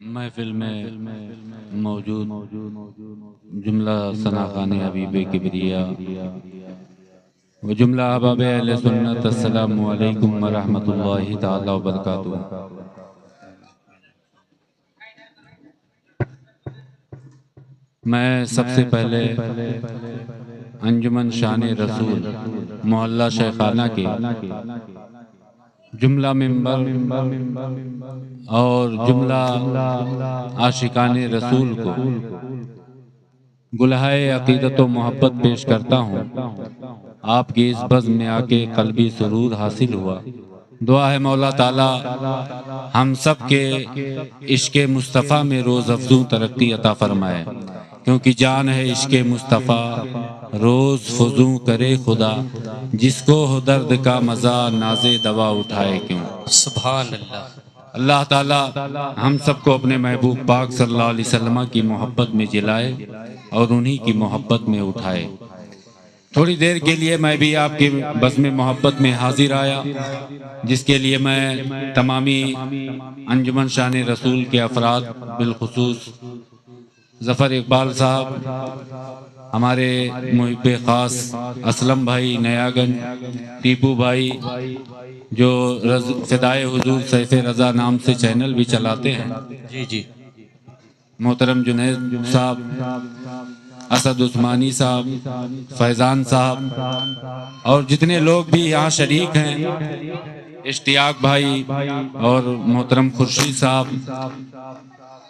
محفل میں موجود جملہ ثناءخوان حبیب کبریا و جملہ احباب اہل سنت، السلام علیکم ورحمۃ اللہ تعالی وبرکاتہ۔ میں سب سے پہلے انجمن شان رسول محلہ شیخانہ کے جملہ ممبر اور جملہ عاشقان رسول کو گلہائے عقیدت و محبت پیش کرتا ہوں۔ آپ کی اس بزم میں آ کے قلبی سرور حاصل ہوا۔ دعا ہے مولا تعالی ہم سب کے عشق مصطفیٰ میں روز افزوں ترقی عطا فرمائے، کیونکہ جان ہے عشق مصطفیٰ روز فزوں کرے خدا، جس کو ہو درد کا مزہ ناز دوا اٹھائے کیوں۔ سبحان اللہ۔ اللہ تعالی ہم سب کو اپنے محبوب پاک صلی اللہ علیہ وسلم کی محبت میں جلائے اور انہی کی محبت میں اٹھائے۔ تھوڑی دیر کے لیے میں بھی آپ کی بزم محبت میں حاضر آیا، جس کے لیے میں تمامی انجمن شان رسول کے افراد، بالخصوص ظفر اقبال صاحب، ہمارے محب خاص اسلم بھائی نیا گنج، ٹیپو بھائی جو فدائے حضور سیف رضا نام سے چینل بھی چلاتے ہیں، جی محترم جنید صاحب، اسد عثمانی صاحب، فیضان صاحب اور جتنے لوگ بھی یہاں شریک ہیں، اشتیاق بھائی اور محترم خورشید صاحب،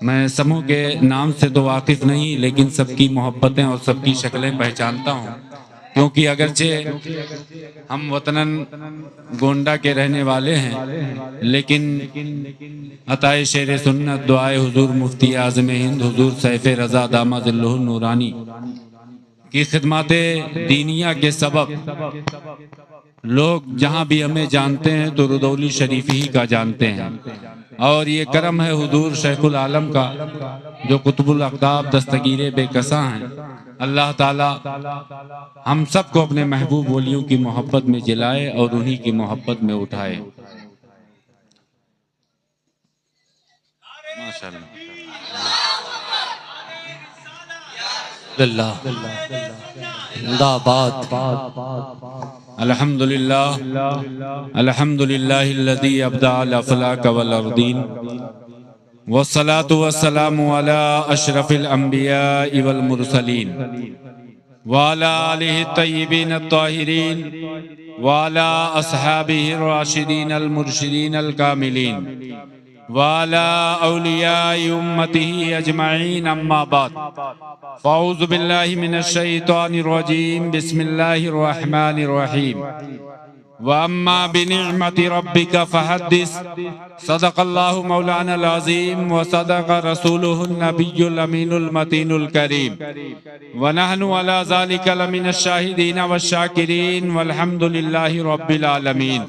میں سموں کے نام سے تو واقف نہیں، لیکن سب کی محبتیں اور سب کی شکلیں پہچانتا ہوں، کیونکہ اگرچہ ہم وطنن گونڈا کے رہنے والے ہیں، لیکن عطائے شیر سنت دعائے حضور مفتی اعظم ہند حضور سیف رضا دامہ ظلہ النورانی کی خدمات دینیہ کے سبب لوگ جہاں بھی ہمیں جانتے ہیں تو رودولی شریف ہی کا جانتے ہیں، اور یہ کرم ہے حضور شیخ العالم کا جو قطب الاقطاب دستگیر بے کساں ہیں۔ اللہ تعالی ہم سب کو اپنے محبوب ولیوں کی محبت میں جلائے اور انہی کی محبت میں اٹھائے۔ ماشاءاللہ اللہ زندہ باد۔ الحمدللہ الحمدللہ الذی ابدع الافلاک والارضین، والصلاة والسلام علی اشرف الانبیاء والمرسلین، وعلی آلہ الطیبین الطاہرین، وعلی اصحابہ الراشدین المرشدین الکاملین، وعلی اولیاء امتہ اجمعین، اما بعد، فاعوذ باللہ من الشیطان الرجیم، بسم اللہ الرحمن الرحیم، وَأَمَّا بِنِعْمَةِ رَبِّكَ فَحَدِّثْ۔ صدق اللہ مولانا العظیم وصدق رسولہ النبی الامین المتین الکریم، وَنَحْنُ عَلَى ذَلِكَ لَمِنَ الشَّاہدین والشاکرین، والحمد للہ رب العالمین۔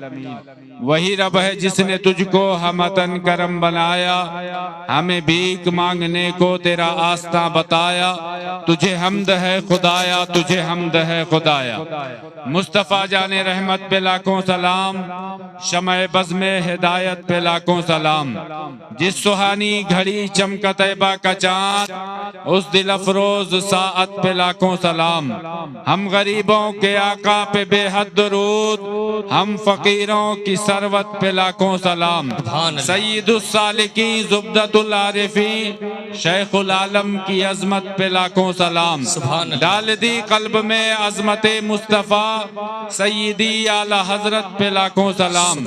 وہی رب ہے جس نے تجھ کو ہمتن کرم بنایا، ہمیں بھیک مانگنے کو تیرا آستاں بتایا، تجھے حمد ہے خدایا، تجھے حمد ہے خدایا۔ مصطفیٰ جان رحمت پہ لاکھوں سلام، شمع بزم ہدایت پہ لاکھوں سلام، جس سہانی گھڑی چمکا طیبہ کا چاند، اس دل افروز ساعت پہ لاکھوں سلام۔ ہم غریبوں کے آقا پہ بے حد درود، ہم فقیروں کی ثروت پہ لاکھوں سلام۔ سید السالکین زبدۃ العارفین شیخ العالم کی عظمت پہ لاکھوں سلام۔ ڈال دی قلب میں عظمت مصطفیٰ سیدی اعلی حضرت پہ لاکھوں سلام۔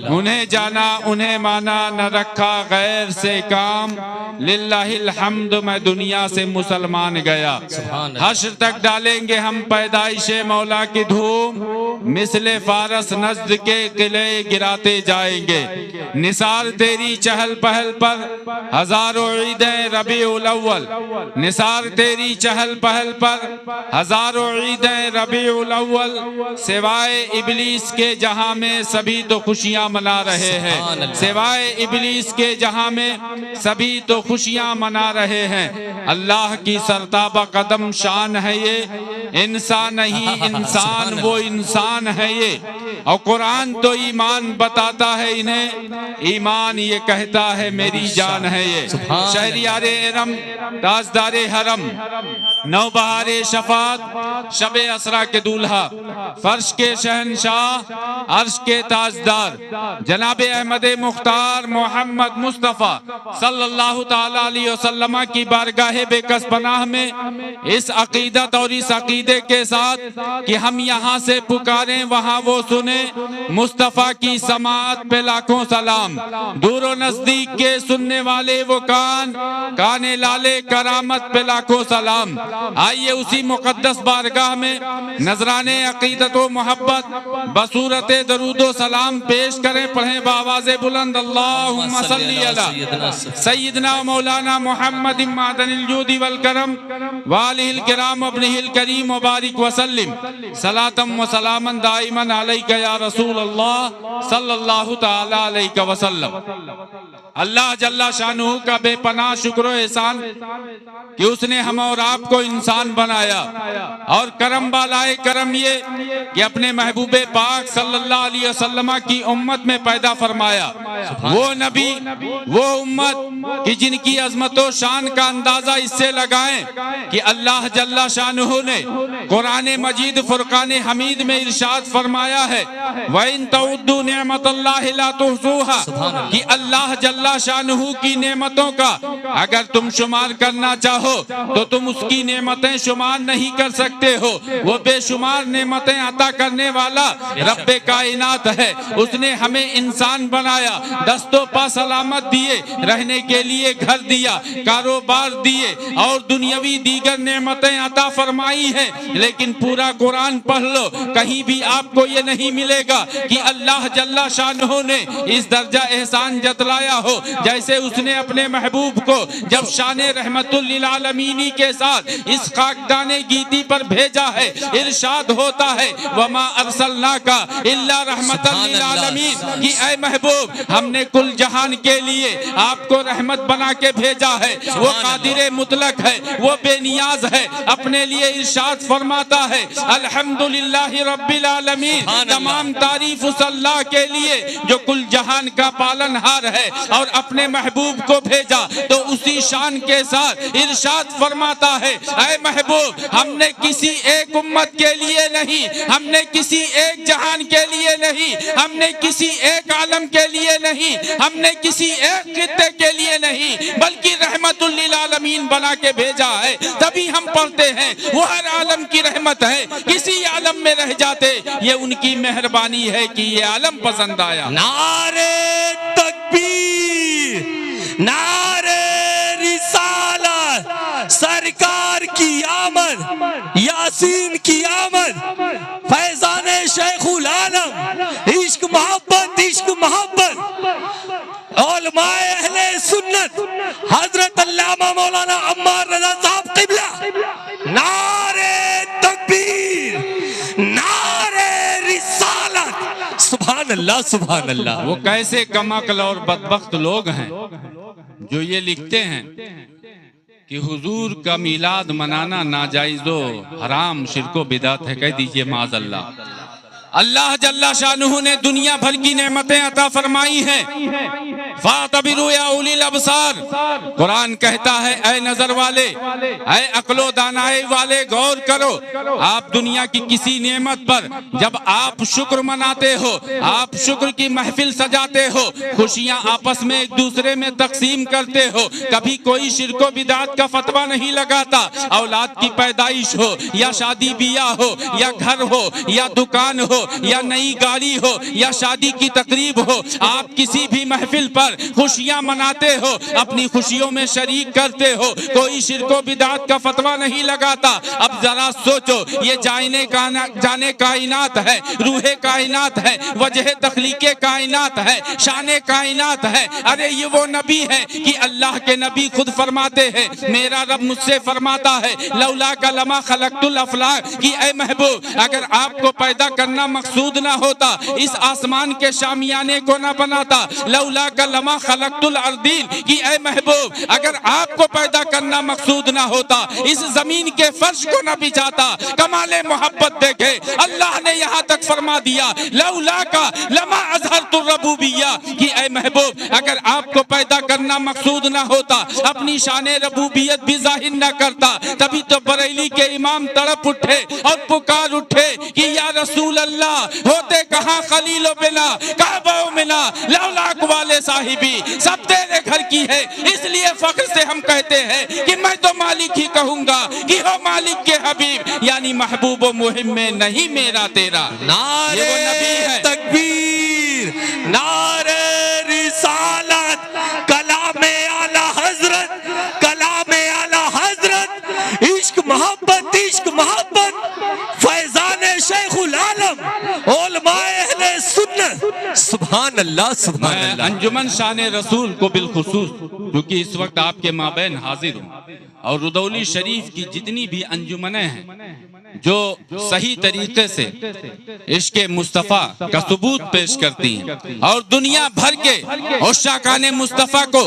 انہیں جانا انہیں مانا نہ رکھا غیر سے کام، للہ الحمد میں دنیا سے مسلمان گیا۔ حشر تک ڈالیں گے ہم پیدائش مولا کی دھوم، مثل فارس نجد کے قلعے گراتے جائیں گے۔ نثار تیری چہل پہل پر ہزاروں عیدیں ربیع الاول، نثار تیری چہل پہل پر ہزاروں عیدیں ربیع الاول، سوائے ابلیس کے جہاں میں سبھی تو خوشیاں منا رہے ہیں، سوائے ابلیس کے جہاں میں سبھی تو خوشیاں منا رہے ہیں۔ اللہ کی سرتابہ قدم شان ہے یہ، انسان نہیں انسان وہ انسان ہے یہ، اور قرآن تو ایمان بتاتا ہے انہیں، ایمان یہ کہتا ہے میری جان ہے یہ۔ شہریار ارم، تاجدار حرم، نوبہار شفاعت، شب اسرا کے دولہا، فرش کے شہنشاہ، عرش کے تاجدار، جناب احمد مختار محمد مصطفیٰ صلی اللہ تعالی علیہ وسلم کی بارگاہ بے کس پناہ میں اس عقیدت اور اس عقیدے کے ساتھ کہ ہم یہاں سے پکاریں وہاں وہ سنیں، مصطفیٰ کی سماعت پہ لاکھوں سلام، دور و نزدیک کے سننے والے وہ کان لالے کرامت پہ لاکھوں سلام۔ آئیے اسی مقدس بارگاہ میں نذران عقیدت و محبت بصورت درود و سلام پیش کریں، پڑھیں بآواز بلند، اللہم صلی علی سیدنا مولانا محمد معدن الجود والکرم وآلہ الکرام ابنہ الکریم مبارک وسلم، صلاۃ و سلاما دائما علیک یا رسول اللہ صلی اللہ تعالی علیہ وسلم۔ اللہ جل شانہ کا بے پناہ شکر و احسان کہ اس نے ہم اور آپ کو انسان بنایا، اور کرم بالائے کرم یہ کہ اپنے محبوب پاک صلی اللہ علیہ وسلم کی امت میں پیدا فرمایا، وہ نبی وہ امت کہ جن کی عظمت و شان کا اندازہ اس سے لگائیں کہ اللہ جل شانہ نے قرآن مجید فرقان حمید میں ارشاد فرمایا ہے وَإِن تَعُدُّوا نِعْمَةَ اللَّهِ لَا تُحْصُوهَا، کہ اللہ جل شانہ کی نعمتوں کا اگر تم شمار کرنا چاہو تو تم اس کی نعمتیں شمار نہیں کر سکتے ہو۔ وہ بے شمار نعمتیں عطا کرنے والا رب کائنات ہے، اس نے ہمیں انسان بنایا، دست و پا سلامت دیے، رہنے کے لیے گھر دیا، کاروبار دیے اور دنیاوی دیگر نعمتیں عطا فرمائی ہیں، لیکن پورا قرآن پڑھ لو کہیں بھی آپ کو یہ نہیں ملے گا کہ اللہ جل شانہ نے اس درجہ احسان جتلایا ہو جیسے اس نے اپنے محبوب کو جب شان رحمت للعالمین کے ساتھ اس خاکدان گیتی پر بھیجا ہے، ارشاد ہوتا ہے وَمَا أَرْسَلْنَاكَ إِلَّا رَحْمَةً لِلْعَالَمِينَ، کہ اے محبوب ہم نے کل جہان کے لیے آپ کو رحمت بنا کے بھیجا ہے۔ وہ قادر مطلق ہے، وہ بے نیاز ہے، اپنے لیے ارشاد فرماتا ہے الحمدللہ رب العالمین، تمام تعریف اس اللہ کے لیے جو کل جہان کا پالن ہار ہے، اور اپنے محبوب کو بھیجا تو اسی شان کے ساتھ ارشاد فرماتا ہے اے محبوب ہم نے کسی ایک امت کے لیے نہیں، ہم نے کسی ایک جہان کے لیے نہیں، ہم نے کسی ایک عالم کے لیے نہیں، ہم نے کسی ایک خطے کے لیے نہیں، بلکہ رحمت للعالمین بنا کے بھیجا ہے۔ تبھی ہم پڑھتے ہیں وہ ہر عالم کی رحمت ہے، کسی عالم میں رہ جاتے یہ ان کی مہربانی ہے کہ یہ عالم پسند آیا۔ نعرہ تکبیر، نعرہ رسالت، سرکار کی آمد، یاسین کی آمد، فیضان شیخ العالم، عشق محبت عشق محبت، علماء اہل سنت حضرت علامہ مولانا عمار رضا صاحب قبلہ، نعرہ تکبیر، نعرہ رسالت، سبحان اللہ سبحان اللہ۔ وہ کیسے کم عقل اور بدبخت لوگ ہیں جو یہ لکھتے ہیں کہ حضور کا میلاد منانا ناجائز و حرام شرک و بدعت ہے، کہہ دیجئے معاذ اللہ۔ اللہ جل شانہ نے دنیا بھر کی نعمتیں عطا فرمائی ہیں، فَاعْتَبِرُوا يَا أُولِي الْأَبْصَارِ، قرآن کہتا ہے اے نظر والے، اے عقل و دانائی والے غور کرو، آپ دنیا کی کسی نعمت پر جب آپ شکر مناتے ہو، آپ شکر کی محفل سجاتے ہو، خوشیاں آپس میں ایک دوسرے میں تقسیم کرتے ہو، کبھی کوئی شرک و بدعت کا فتویٰ نہیں لگاتا، اولاد کی پیدائش ہو یا شادی بیاہ ہو یا گھر ہو یا دکان ہو یا نئی گاڑی ہو یا شادی کی تقریب ہو، آپ کسی بھی محفل پر خوشیاں مناتے ہو، اپنی خوشیوں میں شریک کرتے ہو، کوئی شرک و بدعت کا فتویٰ نہیں لگاتا۔ اب ذرا سوچو یہ جانے کائنات ہے، روح کائنات ہے، وجہ تخلیق کائنات ہے، شان کائنات ہے، ارے یہ وہ نبی ہے کہ اللہ کے نبی خود فرماتے ہیں میرا رب مجھ سے فرماتا ہے لولا کا لما خلقت الافلاق، کہ اے محبوب اگر آپ کو پیدا کرنا مقصود نہ ہوتا اس آسمان کے شامیانے کو نہ بناتا، لولا کا لما خلقت الارضین، کہ اے محبوب اگر آپ کو پیدا کرنا مقصود نہ ہوتا اس زمین کے فرش کو نہ بچھاتا۔ کمال محبت دیکھے، اللہ نے یہاں تک فرما دیا لولا کا لما اظہرت الربوبیہ، کہ اے محبوب اگر آپ کو پیدا کرنا مقصود نہ ہوتا اپنی شان ربوبیت بھی ظاہر نہ کرتا۔ تبھی تو بریلی کے امام تڑپ اٹھے اور پکار اٹھے کہ یا رسول اللہ ہوتے کہاں خلیل و بنا کعبہ و منا، لولاک والے صاحبی سب تیرے گھر کی ہے، اس لیے فخر سے ہم کہتے ہیں کہ میں تو مالک ہی کہوں گا کہ ہو مالک کے حبیب، یعنی محبوب و مہم میں نہیں میرا تیرا۔ یہ وہ نبی ہے۔ تکبیر، نعرہ رسالت، کلام اعلی حضرت، کلام اعلی حضرت، عشق محبت، عشق محبت، فیضان شیخ العالم، علماء اہل سنت، سبحان اللہ سبحان اللہ۔ انجمن شان رسول کو بالخصوص کیونکہ اس وقت آپ کے مابین حاضر ہوں، اور رودولی شریف کی جتنی بھی انجمنیں ہیں جو صحیح طریقے سے عشق مصطفیٰ کا ثبوت پیش کرتی ہیں اور دنیا بھر کے عشاقان مصطفیٰ کو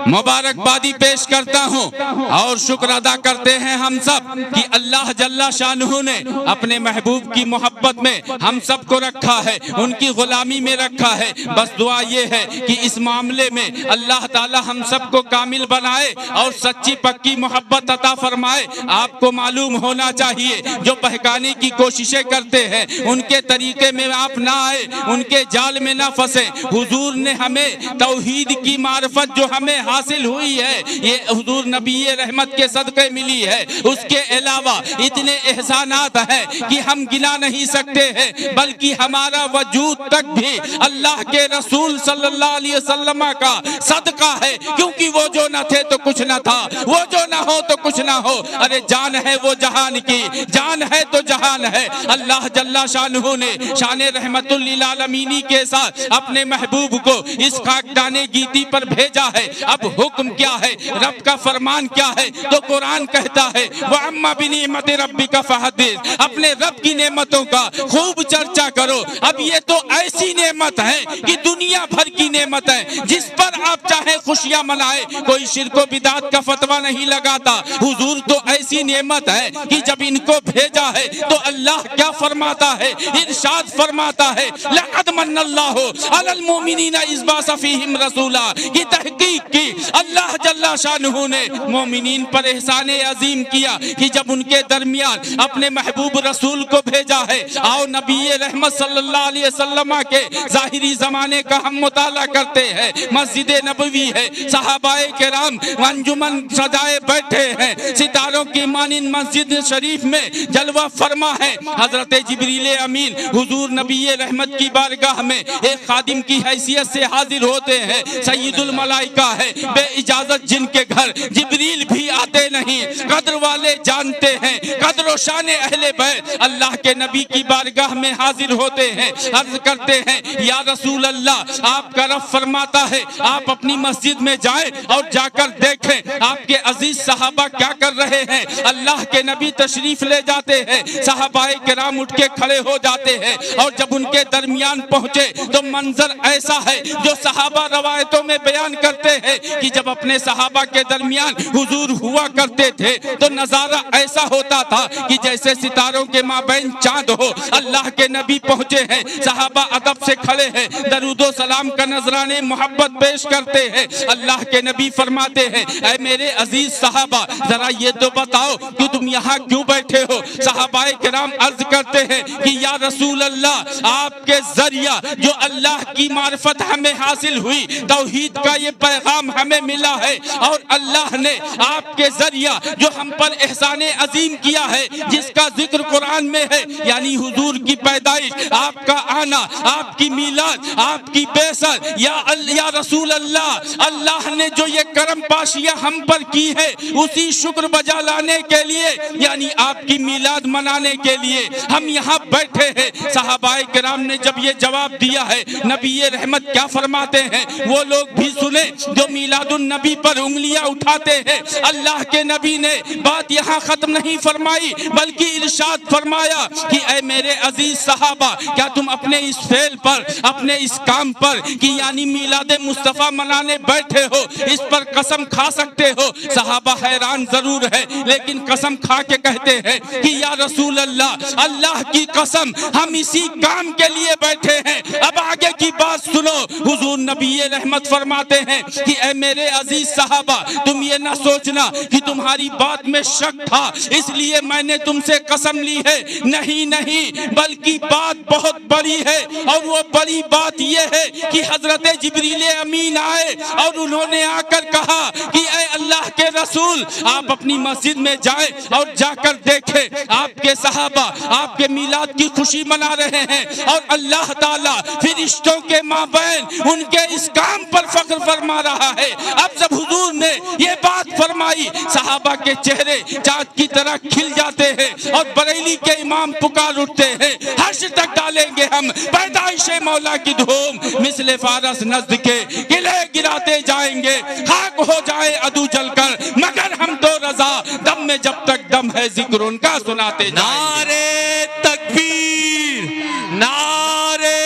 مبارکبادی پیش کرتا ہوں، اور شکر ادا کرتے ہیں ہم سب کہ اللہ جل شانہ نے اپنے محبوب کی محبت میں ہم سب کو رکھا ہے، ان کی غلامی میں رکھا ہے۔ بس دعا یہ ہے کہ اس معاملے میں اللہ تعالی ہم سب کو کامل بنائے اور سچی پکی محبت عطا فرمائے۔ آپ کو معلوم ہونا چاہیے جو بہکانے کی کوششیں کرتے ہیں ان کے طریقے میں آپ نہ آئے، ان کے جال میں نہ پھنسے۔ حضور نے ہمیں توحید کی معرفت جو ہمیں حاصل ہوئی ہے یہ حضور نبی رحمت کے صدقے ملی ہے، اس کے علاوہ اتنے احسانات ہیں کہ ہم گنا نہیں سکتے ہیں، بلکہ ہمارا وجود تک بھی اللہ کے رسول صلی اللہ علیہ وسلم کا صدقہ ہے، کیونکہ وہ جو نہ تھے تو کچھ نہ تھا، وہ جو نہ ہو تو کچھ نہ ہو۔ ارے جان ہے وہ جہان کی، جان ہے تو جہان ہے۔ اللہ جل شانہ نے شان رحمت للعالمین کے ساتھ اپنے محبوب کو اس خاکدان گیتی پر بھیجا ہے۔ اب حکم کیا ہے، رب کا فرمان کیا ہے؟ تو قرآن کہتا ہے وَأَمَّا بِنِعْمَةِ رَبِّكَ فَحَدِّثْ، اپنے رب کی نعمتوں کا خوب چرچا کرو۔ اب یہ تو ایسی نعمت ہے کہ دنیا بھر کی نعمت ہے جس پر آپ چاہے خوشیاں منائے، کوئی شرک و بدعت کا فتویٰ نہیں لگاتا۔ حضور تو ایسی نعمت ہے کہ جب ان کو بھیجا ہے تو اللہ کیا فرماتا ہے؟ ارشاد فرماتا ہے لَقَدْ مَنَّ اللَّهُ عَلَى الْمُؤْمِنِينَ إِذْ بَعَثَ فِيهِمْ رَسُولًا، کی تحقیق کی اللہ جل شانہ نے مومنین پر احسان عظیم کیا کہ جب ان کے درمیان اپنے محبوب رسول کو بھیجا ہے۔ آؤ نبی رحمت صلی اللہ علیہ وسلم کے ظاہری زمانے کا ہم مطالعہ کرتے ہیں۔ مسجد نبوی ہے، صحابہ کرام انجمن سجائے بیٹھے ہیں، ستاروں کی مانند مسجد شریف میں جلوہ فرما ہے۔ حضرت جبریل امین حضور نبی رحمت کی بارگاہ میں ایک خادم کی حیثیت سے حاضر ہوتے ہیں۔ سید الملائکہ ہے، بے اجازت جن کے گھر جبریل بھی آتے نہیں، قدر والے جانتے ہیں قدر و شان اہل بیت، اللہ کے نبی کی بارگاہ میں حاضر ہوتے ہیں، عرض کرتے ہیں یا رسول اللہ آپ کا رب فرماتا ہے آپ اپنی مسجد میں جائیں اور جا کر دیکھیں آپ کے عزیز صحابہ کیا کر رہے ہیں۔ اللہ کے نبی تشریف لے جاتے ہیں، صحابہ کرام اٹھ کے کھڑے ہو جاتے ہیں، اور جب ان کے درمیان پہنچے تو منظر ایسا ہے جو صحابہ روایتوں میں بیان کرتے ہیں کہ جب اپنے صحابہ کے درمیان حضور ہوا کرتے تھے تو نظارہ ایسا ہوتا تھا کہ جیسے ستاروں کے مابین چاند ہو۔ اللہ کے نبی پہنچے ہیں، صحابہ ادب سے کھڑے ہیں، درود و سلام کا نذرانے محبت پیش کرتے ہیں۔ اللہ کے نبی فرماتے ہیں اے میرے عزیز صحابہ ذرا یہ تو بتاؤ کہ تم یہاں کیوں بیٹھے ہو؟ صحابہ کرام عرض کرتے ہیں کہ یا رسول اللہ آپ کے ذریعہ جو اللہ کی معرفت ہمیں حاصل ہوئی، توحید کا یہ پیغام ہمیں ملا ہے، اور اللہ نے آپ کے ذریعہ جو ہم پر احسان عظیم کیا ہے جس کا ذکر قرآن میں ہے، یعنی حضور کی پیدائش، آپ کا آنا، آپ کی میلاد، آپ کی بعثت، یا رسول اللہ اللہ نے جو یہ کرم پاشیاں ہم پر کی ہے اسی شکر بجا لانے کے لیے، یعنی آپ کی میلاد منانے کے لیے ہم یہاں بیٹھے ہیں۔ صحابہ کرام نے جب یہ جواب دیا ہے نبی رحمت کیا فرماتے ہیں وہ لوگ بھی سنیں جو میلاد میلاد النبی پر انگلیاں اٹھاتے ہیں۔ اللہ کے نبی نے بات یہاں ختم نہیں فرمائی بلکہ ارشاد فرمایا کہ اے میرے عزیز صحابہ، کیا تم اپنے اس فعل پر، اپنے اس کام پر کہ یعنی میلاد مصطفیٰ منانے بیٹھے ہو، اس پر قسم کھا سکتے ہو؟ صحابہ حیران ضرور ہے لیکن قسم کھا کے کہتے ہیں کہ یا رسول اللہ، اللہ کی قسم ہم اسی کام کے لیے بیٹھے ہیں۔ اب آگے کی بات سنو، حضور نبی رحمت فرماتے ہیں کہ اے میرے عزیز صحابہ، تم یہ نہ سوچنا کہ تمہاری بات میں شک تھا اس لیے میں نے تم سے قسم لی ہے، نہیں نہیں، بلکہ بات بہت بڑی ہے، اور وہ بڑی بات یہ ہے کہ حضرت جبریل امین آئے اور انہوں نے آ کر کہا کہ اے اللہ کے رسول، آپ اپنی مسجد میں جائیں اور جا کر دیکھیں آپ کے صحابہ آپ کے میلاد کی خوشی منا رہے ہیں، اور اللہ تعالیٰ فرشتوں کے مابین ان کے اس کام پر فخر فرما رہا ہے۔ اب جب حضور نے یہ بات فرمائی، صحابہ کے چہرے چاند کی طرح کھل جاتے ہیں اور بریلی کے امام پکار اٹھتے ہیں، حشر تک ڈالیں گے ہم پیدائش مولا کی دھوم، مثل فارس نزد کے قلعے گراتے جائیں گے، خاک ہو جائے عدو جل کر مگر ہم تو رضا، دم میں جب تک دم ہے ذکر ان کا سناتے جائیں گے۔ نعرے تکبیر، نعرے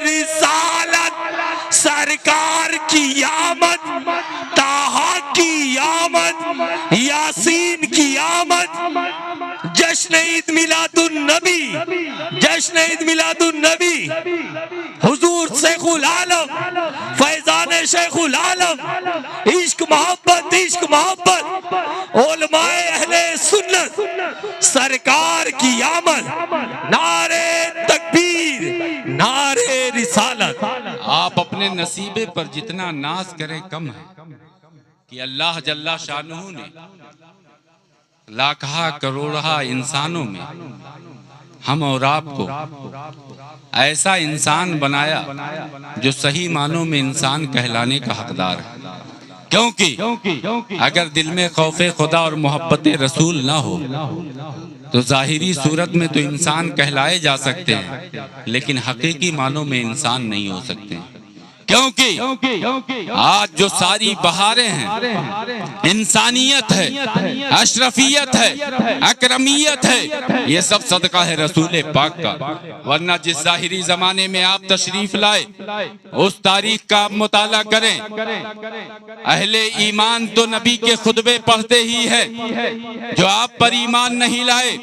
رسالت، سرکار کی آمد، طٰہٰ کی آمد، یاسین کی آمد، جشن عید میلاد النبی، جشن عید میلاد النبی، حضور شیخ العالم، فیضان شیخ العالم، عشق محبت، عشق محبت، علماء اہل سنت، سرکار کی آمد، نعرے تکبیر، نعرے رسالت۔ آپ اپنے نصیبے پر جتنا ناز کریں کم ہے کہ اللہ جل شانہ نے لاکھا کروڑا انسانوں میں ہم اور آپ کو ایسا انسان بنایا جو صحیح معنوں میں انسان کہلانے کا حقدار ہے، کیونکہ اگر دل میں خوف خدا اور محبت رسول نہ ہو تو ظاہری صورت میں تو انسان کہلائے جا سکتے ہیں لیکن حقیقی معنوں میں انسان نہیں ہو سکتے، کیونکہ آج جو ساری بہاریں ہیں انسانیت ہے، اشرفیت ہے، اکرمیت ہے، یہ سب صدقہ ہے رسول پاک کا، ورنہ جس ظاہری زمانے میں آپ تشریف لائے اس تاریخ کا آپ مطالعہ کریں، اہل ایمان تو نبی کے خطبے پڑھتے ہی ہے، جو آپ پر ایمان نہیں لائے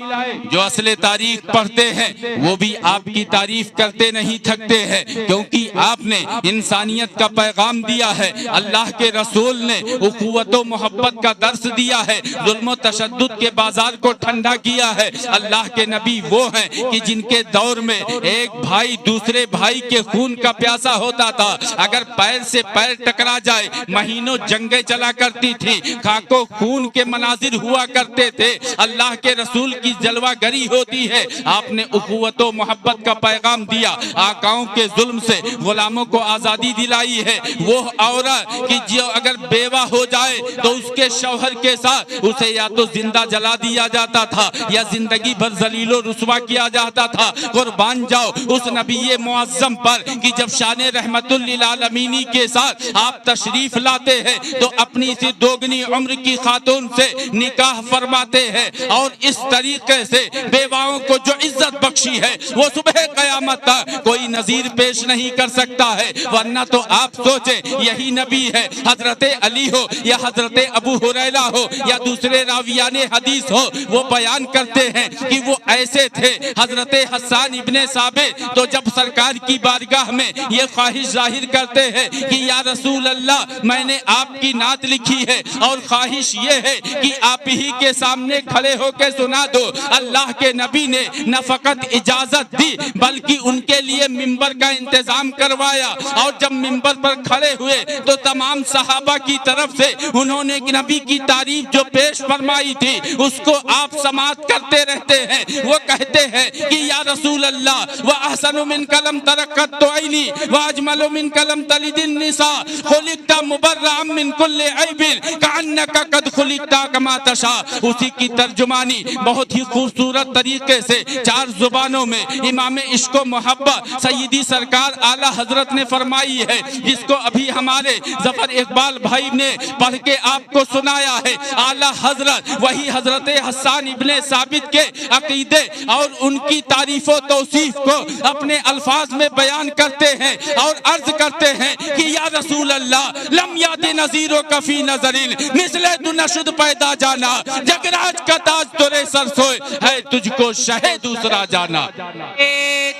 جو اصل تاریخ پڑھتے ہیں وہ بھی آپ کی تعریف کرتے نہیں تھکتے ہیں، کیونکہ آپ نے انسانیت کا پیغام دیا ہے، اللہ کے رسول نے اخوت و محبت کا درس دیا ہے، ظلم و تشدد کے بازار کو ٹھنڈا کیا ہے۔ اللہ کے نبی وہ ہیں کہ جن کے دور میں ایک بھائی دوسرے بھائی کے خون کا پیاسا ہوتا تھا، اگر پیر سے پیر ٹکرا جائے مہینوں جنگیں چلا کرتی تھی، خاک و خون کے مناظر ہوا کرتے تھے، اللہ کے رسول کی جلوہ گری ہوتی ہے، آپ نے اخوت و محبت کا پیغام دیا، آقاؤں کے ظلم سے غلاموں کو آزادی دلائی ہے، وہ عورت کہ جو اگر بیوہ ہو جائے تو اس کے شوہر کے ساتھ اسے یا تو زندہ جلا دیا جاتا تھا یا زندگی بھر ذلیل و رسوا کیا جاتا تھا۔ قربان جاؤ اس نبی معظم پر کہ جب شان رحمت للعالمین کے ساتھ آپ تشریف لاتے ہیں تو اپنی سی دوگنی عمر کی خاتون سے نکاح فرماتے ہیں، اور اس طریقے سے بیواؤں کو جو عزت بخشی ہے وہ صبح قیامت تک کوئی نظیر پیش نہیں کر سکتا ہے، ورنہ تو آپ سوچیں یہی نبی ہے، حضرت علی ہو یا حضرت ابو ہریرہ ہو یا دوسرے راویان حدیث ہو، وہ بیان کرتے ہیں کہ وہ ایسے تھے۔ حضرت حسان ابن ثابت تو جب سرکار کی بارگاہ میں یہ خواہش ظاہر کرتے ہیں کہ یا رسول اللہ میں نے آپ کی نعت لکھی ہے اور خواہش یہ ہے کہ آپ ہی کے سامنے کھڑے ہو کے سنا دو، اللہ کے نبی نے نہ فقط اجازت دی بلکہ ان کے لیے منبر کا انتظام کروایا، اور جب منبر پر کھڑے ہوئے تو تمام صحابہ کی طرف سے انہوں نے نبی کی تعریف جو پیش فرمائی تھی اس کو آپ سماعت کرتے رہتے ہیں۔ وہ کہتے ہیں کہ یا رسول اللہ وَأَحْسَنُ مِنْكَ لَمْ تَرَ قَطُّ عَيْنِي وَأَجْمَلُ مِنْكَ لَمْ تَلِدِ النِّسَاءُ خُلِقْتَ مُبَرَّأً مِنْ كُلِّ عَيْبٍ كَأَنَّكَ قَدْ خُلِقْتَ كَمَا تَشَاءُ۔ اسی کی ترجمانی بہت ہی خوبصورت طریقے سے 4 زبانوں میں امام عشق و محبت سیدی سرکار اعلیٰ حضرت نے فرمائی فرمائی ہے، جس کو ابھی ہمارے ظفر اقبال بھائی نے پڑھ کے آپ کو سنایا ہے۔ اعلیٰ حضرت وہی حضرت حسان ابن ثابت کے عقیدے اور ان کی تعریف و توصیف کو اپنے الفاظ میں بیان کرتے ہیں اور عرض کرتے ہیں کہ یا رسول اللہ لم یات نظیروں کفی نظرین مثل تو نشد پیدا جانا، جگراج کا تاج تورے سر سوئے ہے تجھ کو شہ دوسرا جانا۔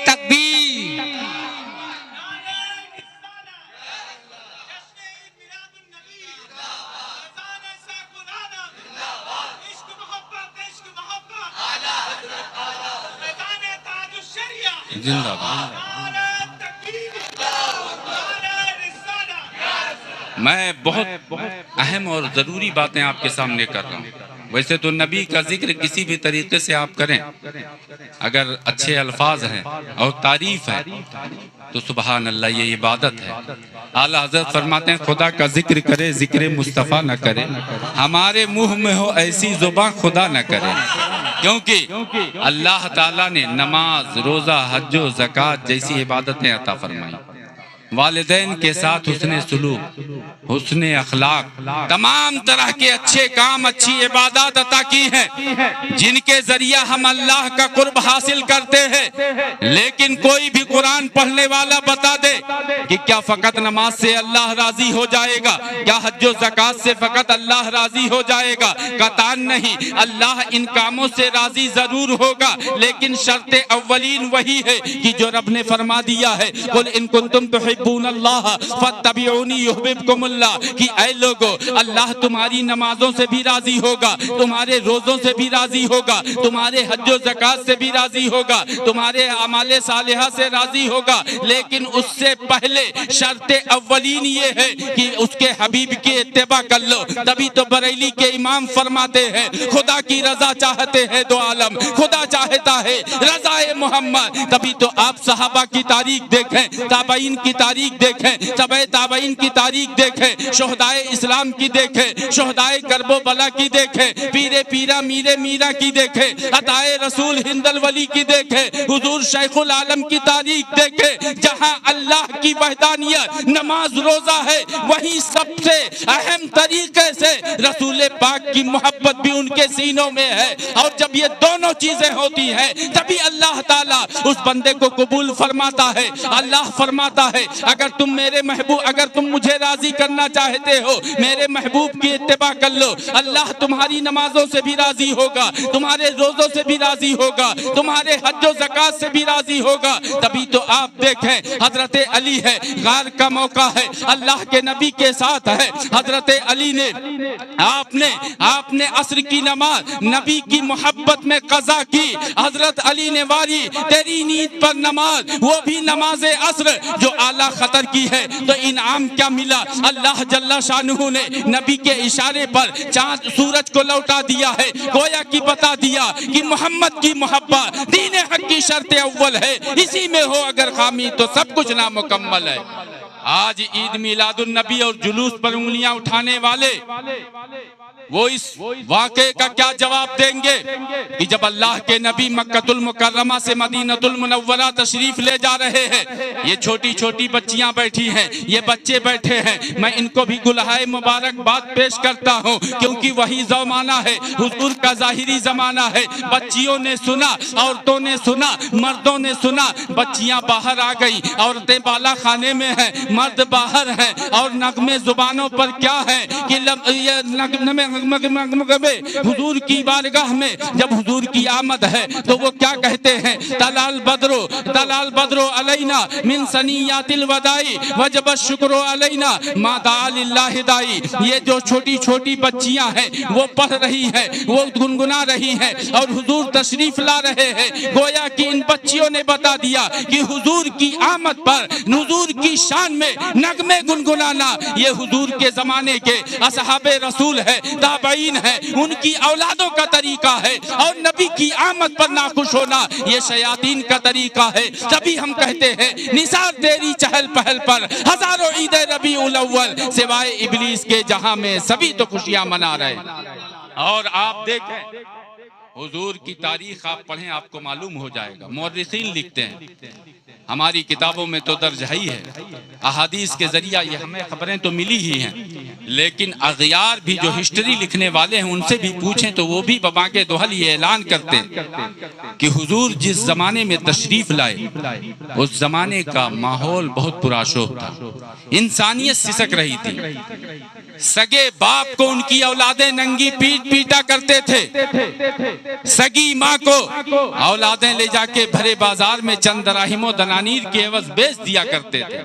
تکبیر۔ زندہ باد۔ میں بہت اہم اور ضروری باتیں آپ کے سامنے کر رہا ہوں۔ ویسے تو نبی کا ذکر کسی بھی طریقے سے آپ کریں، اگر اچھے الفاظ ہیں اور تعریف ہے تو سبحان اللہ یہ عبادت ہے۔ اعلیٰ حضرت فرماتے ہیں خدا کا ذکر کرے ذکر مصطفیٰ نہ کرے، ہمارے منہ میں ہو ایسی زبان خدا نہ کرے، کیونکہ اللہ تعالیٰ نے نماز، روزہ، حج و زکوٰۃ جیسی عبادتیں عطا فرمائی، والدین کے ساتھ حسن سلوک، حسن اخلاق، تمام طرح کے اچھے کام، اچھی عبادات عطا کی ہیں جن کے ذریعہ ہم اللہ کا قرب حاصل کرتے ہیں۔ لیکن کوئی بھی قرآن پڑھنے والا بتا دے کہ کیا فقط نماز سے اللہ راضی ہو جائے گا، کیا حج و زکوٰۃ سے فقط اللہ راضی ہو جائے گا؟ قطعاً نہیں، اللہ ان کاموں سے راضی ضرور ہوگا، لیکن شرط اولین وہی ہے کہ جو رب نے فرما دیا ہے قل ان کنتم تحبون اللہ فاتبعونی یحببکم اللہ، کہ اے لوگو اللہ تمہاری نمازوں سے بھی راضی ہوگا، تمہارے روزوں سے بھی راضی ہوگا، تمہارے حج و زکوٰۃ سے بھی راضی ہوگا، تمہارے اعمال صالحہ سے راضی ہوگا، لیکن اس سے پہلے شرط اولین یہ ہے کہ اس کے حبیب کی اتباع کر لو۔ تبھی تو بریلی کے امام فرماتے ہیں خدا کی رضا چاہتے ہیں دو عالم، خدا چاہتا ہے رضا محمد۔ تبھی تو آپ صحابہ کی تاریخ دیکھیں، تابعین کی تاریخ دیکھیں، تبع تابعین کی تاریخ دیکھیں، شہدائے اسلام کی دیکھیں، شہدائے کرب و بلا کی دیکھیں، پیرے پیرا میرے میرا کی دیکھیں، عطائے رسول ہند الولی کی دیکھیں، حضور شیخ العالم کی تاریخ دیکھیں۔ جہاں اللہ کی وحدانیت نماز روزہ ہے، وہیں سب سے اہم طریقے سے رسول پاک کی محبت بھی ان کے سینوں میں ہے، اور جب یہ دونوں چیزیں ہوتی ہیں تبھی اللہ تعالیٰ اس بندے کو قبول فرماتا ہے۔ اللہ فرماتا ہے اگر تم میرے محبوب، اگر تم مجھے راضی کرنا چاہتے ہو میرے محبوب کی اتباع کر لو، اللہ تمہاری نمازوں سے بھی راضی ہوگا، تمہارے روزوں سے بھی راضی ہوگا، تمہارے حج و زکوٰۃ سے بھی راضی ہوگا۔ تبھی تو آپ دیکھیں حضرت علی ہے، غار کا موقع ہے، اللہ کے نبی کے ساتھ ہے، حضرت علی نے آپ نے عصر کی نماز نبی کی محبت میں قضا کی۔ حضرت علی نے واری تیری نیند پر نماز، وہ بھی نماز عصر جو اعلیٰ خطر کی ہے، تو انعام کیا ملا؟ اللہ جل شانہ نے نبی کے اشارے پر چاند سورج کو لوٹا دیا ہے، گویا کہ بتا دیا کہ محمد کی محبت دین حق کی شرط اول ہے، اسی میں ہو اگر خامی تو سب کچھ نامکمل ہے۔ آج عید میلاد النبی اور جلوس پر انگلیاں اٹھانے والے وہ اس واقعے کا کیا جواب دیں گے کہ جب اللہ کے نبی مکہ المکرمہ سے مدینہ المنورہ تشریف لے جا رہے ہیں، یہ چھوٹی چھوٹی بچیاں بیٹھی ہیں، یہ بچے بیٹھے ہیں، میں ان کو بھی گلہائے مبارکباد پیش کرتا ہوں، کیونکہ وہی زمانہ ہے، حضور کا ظاہری زمانہ ہے۔ بچیوں نے سنا، عورتوں نے سنا، مردوں نے سنا، بچیاں باہر آ گئی، عورتیں بالا خانے میں ہیں، مرد باہر ہیں، اور نغمے زبانوں پر کیا ہے کہ حضور کی بارگاہ میں جب حضور کی آمد ہے تو وہ کیا کہتے ہیں؟ تلال بدرو علینا من سنیات الوداعی وجب الشکر علینا ما دعا للہ دائی۔ یہ جو چھوٹی چھوٹی بچیاں ہیں وہ پڑھ رہی ہیں، وہ گنگنا رہی ہیں، اور حضور تشریف لا رہے ہیں، گویا کہ ان بچیوں نے بتا دیا کہ حضور کی آمد پر حضور کی شان میں نغمے گنگنانا یہ حضور کے زمانے کے اصحاب رسول ہے، تابعین ہے، ان کی اولادوں کا طریقہ ہے، اور نبی کی آمد پر ناخوش ہونا یہ شیاطین کا طریقہ ہے۔ تبھی ہم کہتے ہیں نثار تیری چہل پہل پر ہزاروں عید ربیع الاول، سوائے ابلیس کے جہاں میں سبھی تو خوشیاں منا رہے۔ اور آپ دیکھیں حضور کی تاریخ آپ پڑھیں آپ کو معلوم ہو جائے گا، مورخین لکھتے ہیں ہماری کتابوں میں تو درج ہے ہی ہے، احادیث کے ذریعہ یہ ہمیں خبریں تو ملی ہی ہیں، لیکن اغیار بھی جو ہسٹری لکھنے والے ہیں ان سے بھی پوچھیں تو وہ بھی ببانگ دوحل یہ اعلان کرتے کہ حضور جس زمانے میں تشریف لائے اس زمانے کا ماحول بہت پرآشوب تھا، انسانیت سسک رہی تھی، سگے باپ کو ان کی اولادیں ننگی پیٹ پیٹا کرتے تھے، سگی ماں کو اولادیں لے جا کے بھرے بازار میں چند دراہم و دنانیر کے عوض بیچ دیا کرتے تھے۔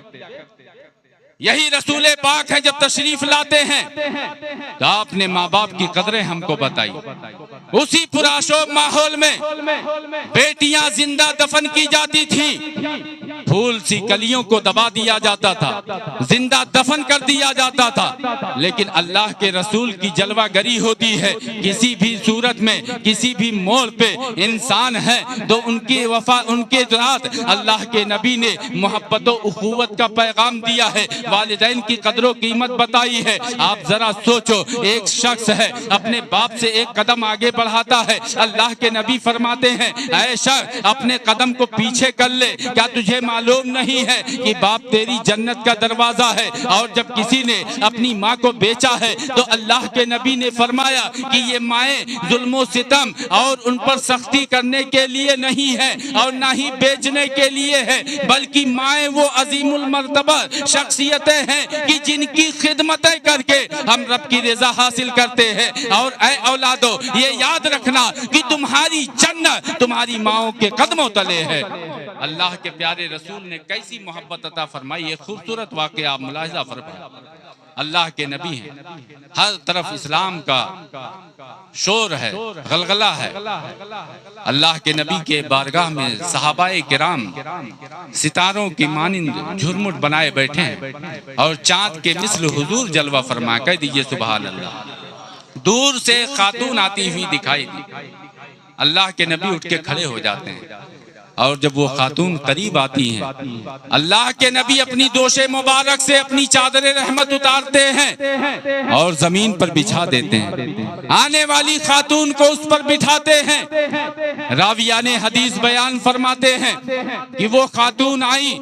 یہی رسول پاک ہیں جب تشریف لاتے ہیں تو آپ نے ماں باپ کی قدریں ہم کو بتائی، اسی پرآشوب ماحول میں بیٹیاں زندہ دفن کی جاتی تھیں، پھول سی کلیوں کو دبا دیا جاتا تھا، زندہ دفن کر دیا جاتا تھا، لیکن اللہ کے رسول کی جلوہ گری ہوتی ہے، کسی بھی صورت میں کسی بھی موڑ پہ انسان ہے تو ان کی وفا ان کے ذات اللہ کے نبی نے محبت و اخوت کا پیغام دیا ہے، والدین کی قدر و قیمت بتائی ہے۔ آپ ذرا سوچو، ایک شخص ہے اپنے باپ سے ایک قدم آگے بڑھاتا ہے، اللہ کے نبی فرماتے ہیں اے شخص اپنے قدم کو پیچھے کر لے، کیا تجھے معلوم نہیں ہے کہ باپ تیری جنت کا دروازہ ہے؟ اور جب کسی نے اپنی ماں کو بیچا ہے تو اللہ کے نبی نے فرمایا کہ یہ مائیں ظلم و ستم اور ان پر سختی کرنے کے لیے نہیں ہے اور نہ ہی بیچنے کے لیے ہے، بلکہ مائیں وہ عظیم المرتبہ شخصیتیں ہیں کہ جن کی خدمتیں کر کے ہم رب کی رضا حاصل کرتے ہیں۔ اور اے اولادو یہ یاد رکھنا کہ تمہاری جنت تمہاری ماؤں کے قدموں تلے ہے۔ اللہ کے پیارے رسول نے کیسی محبت عطا فرمائی، یہ خوبصورت واقعہ آپ ملاحظہ فرمائیں۔ اللہ کے نبی ہیں، ہر طرف اسلام کا شور ہے، غلغلہ ہے، اللہ کے نبی کے بارگاہ میں صحابہ کرام ستاروں کی مانند جھرمٹ بنائے بیٹھے ہیں اور چاند کے مثل حضور جلوہ فرما، کہہ دیجئے سبحان اللہ۔ دور سے خاتون آتی ہوئی دکھائی دی، اللہ کے نبی اٹھ کے کھڑے ہو جاتے ہیں، اور جب وہ خاتون قریب آتی ہیں اللہ کے نبی اپنی دوش مبارک سے اپنی چادر رحمت اتارتے ہیں اور زمین پر بچھا دیتے ہیں، آنے والی خاتون کو اس پر بٹھاتے ہیں۔ راویان حدیث بیان فرماتے ہیں کہ وہ خاتون آئی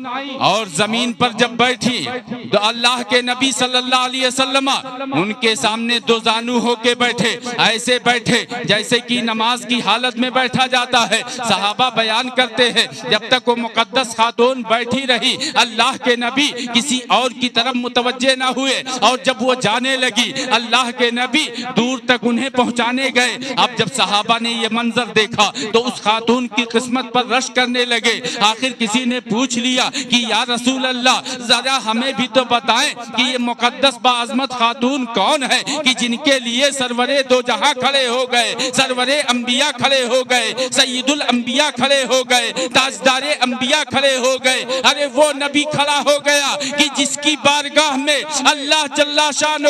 اور زمین پر جب بیٹھی تو اللہ کے نبی صلی اللہ علیہ وسلم ان کے سامنے دو زانو ہو کے بیٹھے، ایسے بیٹھے جیسے کہ نماز کی حالت میں بیٹھا جاتا ہے۔ صحابہ بیان کرتے ہیں جب تک وہ مقدس خاتون بیٹھی رہی اللہ کے نبی کسی اور کی طرف متوجہ نہ ہوئے، اور جب وہ جانے لگی اللہ کے نبی دور تک انہیں پہنچانے گئے۔ اب جب صحابہ نے یہ منظر دیکھا تو اس خاتون کی قسمت پر رشک کرنے لگے۔ آخر کسی نے پوچھ لیا کہ یا رسول اللہ ذرا ہمیں بھی تو بتائیں کہ یہ مقدس باعظمت خاتون کون ہے کہ جن کے لیے سرور دو جہاں کھڑے ہو گئے، سرور انبیاء کھڑے ہو گئے، سید الانبیاء کھڑے ہو گئے، تاجدار انبیاء کھڑے ہو گئے۔ ارے وہ نبی کھڑا ہو گیا کہ جس کی بارگاہ میں اللہ جل شانہ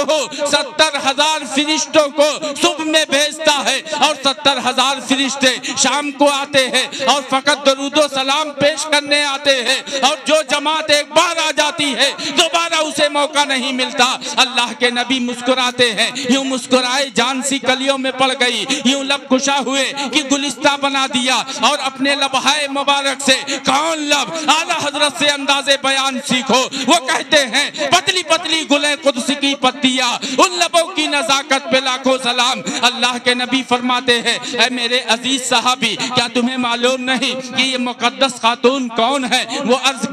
70,000 فرشتوں کو صبح میں بھیجتا ہے اور 70,000 فرشتے شام کو آتے ہیں اور فقط درود و سلام پیش کرنے آتے ہیں، اور جو جماعت ایک بار آ جاتی ہے دوبارہ اسے موقع نہیں ملتا۔ اللہ کے نبی مسکراتے ہیں، یوں مسکرائے جان سی کلیوں میں پڑ گئی، یوں لب کشا ہوئے کہ گلستہ بنا دیا، اور اپنے لبہائے مبارک سے کون لب اعلیٰ حضرت سے انداز بیان سیکھو۔ وہ کہتے ہیں پتلی پتلی گلیں قدس کی پتیاں، ان لبوں کی نزاکت پہ لاکھوں سلام۔ اللہ کے نبی فرماتے ہیں اے میرے عزیز صحابی کیا تمہیں معلوم نہیں کہ یہ مقدس خاتون کون ہے؟ وہ عرض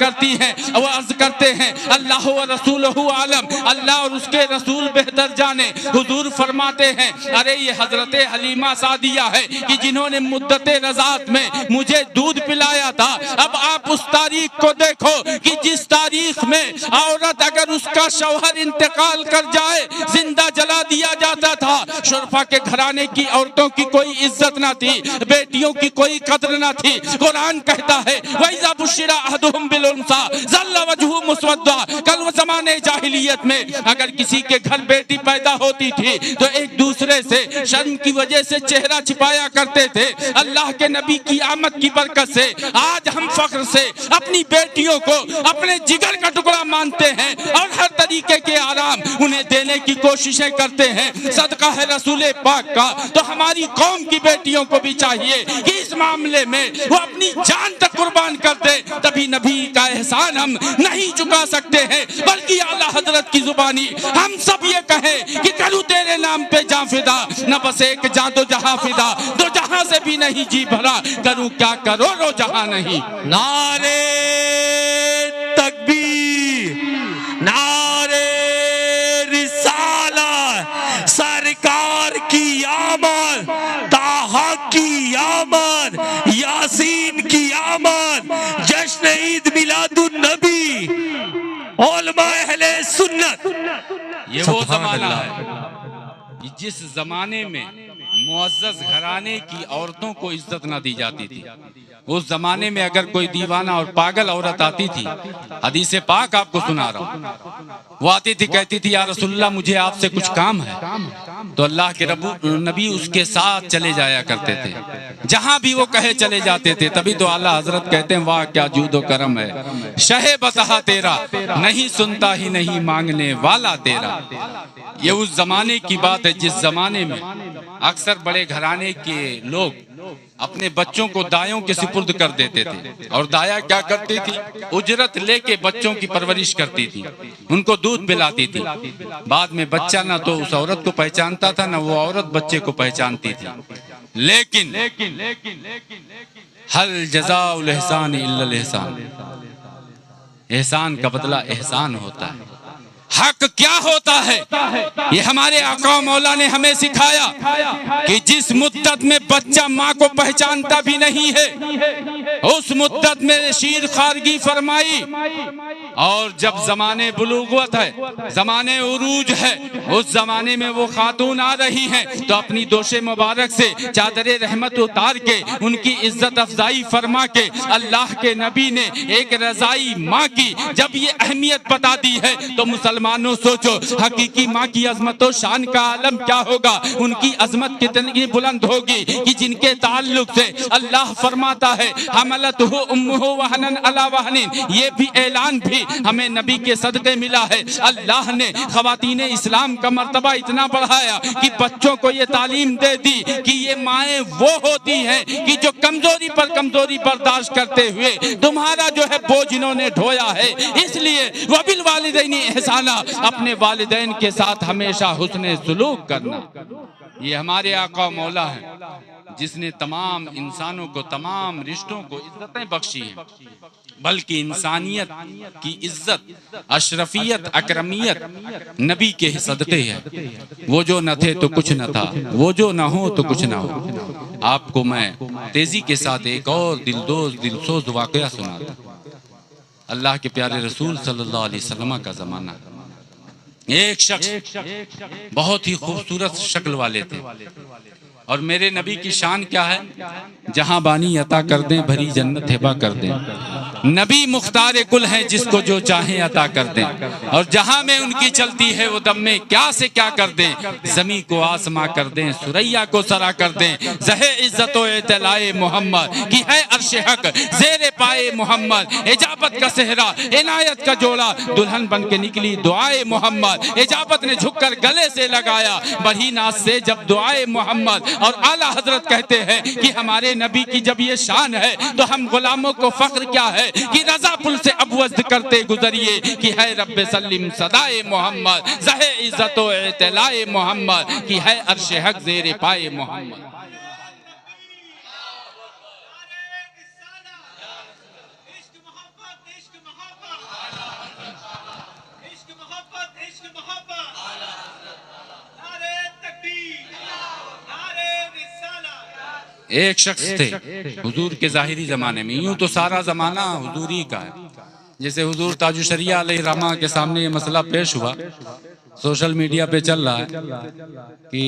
کرتے ہیں اللہ و رسولہ عالم، اللہ اور اس کے رسول بہتر جانے۔ حضور فرماتے ہیں ارے یہ حضرت حلیمہ سعدیہ ہے کہ جنہوں نے مدت رضاعت میں مجھے دودھ پلایا تھا۔ اب آپ اس تاریخ کو دیکھو کہ جس تاریخ میں عورت اگر اس کا شوہر انتقال کر جائے زندہ جلا دیا جاتا تھا، شرفا کے گھرانے کی عورتوں کی کوئی عزت نہ تھی، بیٹیوں کی کوئی قدر نہ تھی۔ قرآن کہتا ہے وَإِذَا بُشِّرَ أَحَدُهُم بِالْأُنثىٰ ظَلَّ وَجْهُهُ مُسْوَدًّا۔ کل وہ زمانے جاہلیت میں اگر کسی کے گھر بیٹی پیدا ہوتی تھی تو ایک دوسرے سے شرم کی وجہ سے چہرہ چھپایا کرتے تھے۔ اللہ کے نبی کی آمد کی برکت سے آج ہم فخر سے اپنی بیٹیوں کو اپنے جگر کا ٹکڑا مانتے ہیں اور ہر طریقے کے آرام انہیں دینے کی کوششیں کرتے ہیں۔ صدقہ ہے رسول پاک کا، تو ہماری قوم کی بیٹیوں کو بھی چاہیے کہ اس معاملے میں وہ اپنی جان تک قربان کر دے، تبھی نبی کا احسان ہم نہیں چکا سکتے ہیں، بلکہ اعلیٰ حضرت کی زبانی ہم سب یہ کہیں کہ کروں تیرے نام پہ جاں فدا، نہ بس ایک جاں دو جہاں فدا، دو جہاں سے بھی نہیں جی بھرا، کروں کیا کروڑوں جہاں نہیں۔ نعرے تکبیر، نعرے رسالت، سرکار کی آمد، طٰہٰ کی آمد، یاسین کی آمد، جشن عید میلاد النبی، علماء اہل سنت۔ یہ وہ زمانہ ہے جس زمانے میں معزز گھرانے کی عورتوں کو عزت نہ دی جاتی تھی۔ اس زمانے میں اگر کوئی دیوانہ اور پاگل عورت آتی تھی، حدیث پاک آپ کو سنا رہا ہوں، وہ آتی تھی کہتی تھی یا رسول اللہ مجھے آپ سے کچھ کام ہے، تو اللہ کے نبی اس کے ساتھ چلے جایا کرتے تھے، جہاں بھی وہ کہے چلے جاتے تھے۔ تبھی تو اعلیٰ حضرت کہتے ہیں واہ کیا جود و کرم ہے شہ بتہا تیرا، نہیں سنتا ہی نہیں مانگنے والا تیرا۔ یہ اس زمانے کی بات ہے جس زمانے میں اکثر بڑے گھرانے کے لوگ اپنے بچوں کو دایوں کے سپرد کر دیتے تھے، اور دایا کیا کرتی تھی؟ اجرت لے کے بچوں کی پرورش کرتی تھی، ان کو دودھ پلاتی تھی۔ بعد میں بچہ نہ تو اس عورت کو پہچانتا تھا، نہ وہ عورت بچے کو پہچانتی تھی۔ لیکن حل جزاء الاحسان الا الاحسان، احسان کا بدلہ احسان ہوتا ہے۔ حق کیا ہوتا ہے یہ ہمارے آقا مولا نے ہمیں سکھایا کہ جس مدت میں بچہ ماں کو پہچانتا بھی نہیں ہے اس مدت میں شیر خارگی فرمائی، اور جب زمانے بلوغت ہے، زمانے عروج ہے، اس زمانے میں وہ خاتون آ رہی ہیں تو اپنی دوش مبارک سے چادر رحمت اتار کے ان کی عزت افزائی فرما کے اللہ کے نبی نے ایک رضائی ماں کی جب یہ اہمیت بتا دی ہے تو مسلمانوں سوچو حقیقی ماں کی عظمت و شان کا عالم کیا ہوگا، ان کی عظمت کتنی بلند ہوگی کہ جن کے تعلق سے اللہ فرماتا ہے حملتہ امہ وہنن علی وہن، یہ بھی اعلان بھی ہمیں نبی کے صدقے ملا ہے۔ اللہ نے خواتین اسلام کا مرتبہ اتنا بڑھایا کہ بچوں کو یہ تعلیم دے دی کہ یہ مائیں وہ ہوتی ہیں کہ جو کمزوری پر کمزوری برداشت کرتے ہوئے تمہارا جو ہے بوجھ انہوں نے ڈھویا ہے، اس لیے وبالوالدین احسانا، اپنے والدین کے ساتھ ہمیشہ حسن سلوک کرنا۔ یہ ہمارے آقا مولا ہے جس نے تمام انسانوں کو تمام رشتوں کو عزتیں بخشی ہیں، بلکہ انسانیت کی عزت اشرفیت اکرمیت نبی کے صدقے ہے۔ وہ جو نہ تھے تو کچھ نہ تھا، وہ جو نہ ہو تو کچھ نہ ہو۔ آپ کو میں تیزی کے ساتھ ایک اور دلسوز واقعہ سناتا ہوں۔ اللہ کے پیارے رسول صلی اللہ علیہ وسلم کا زمانہ، ایک شخص بہت ہی خوبصورت شکل والے تھے، اور میرے نبی کی شان کیا ہے؟ جہاں بانی عطا کر دیں بھری جنت ہبا کر دیں، نبی مختار کل ہیں جس کو جو چاہیں عطا کر دیں، اور جہاں میں ان کی چلتی ہے وہ دم میں کیا سے کیا کر دیں، زمین کو آسماں کر دیں سریا کو سرا کر دیں، زہ عزت و اطلاع محمد کی ہے عرش حق زیر پائے محمد، اجابت کا صحرا عنایت کا جوڑا دلہن بن کے نکلی دعائے محمد، اجابت نے جھک کر گلے سے لگایا بڑھی ناز سے جب دعائے محمد۔ اور اعلیٰ حضرت کہتے ہیں کہ ہمارے نبی کی جب یہ شان ہے تو ہم غلاموں کو فخر کیا ہے کہ رضا پل سے اب وزد کرتے گزریے کہ ہے رب سلم صدائے محمد، زہ عزت و اطلاع محمد کی ہے عرش حق زیر پائے محمد۔ ایک شخص تھے حضور کے ظاہری زمانے میں، یوں تو سارا زمانہ حضوری کا ہے، جیسے حضور تاج الشریعہ علیہ الرحمہ کے سامنے یہ مسئلہ پیش ہوا، سوشل میڈیا پہ چل رہا ہے کہ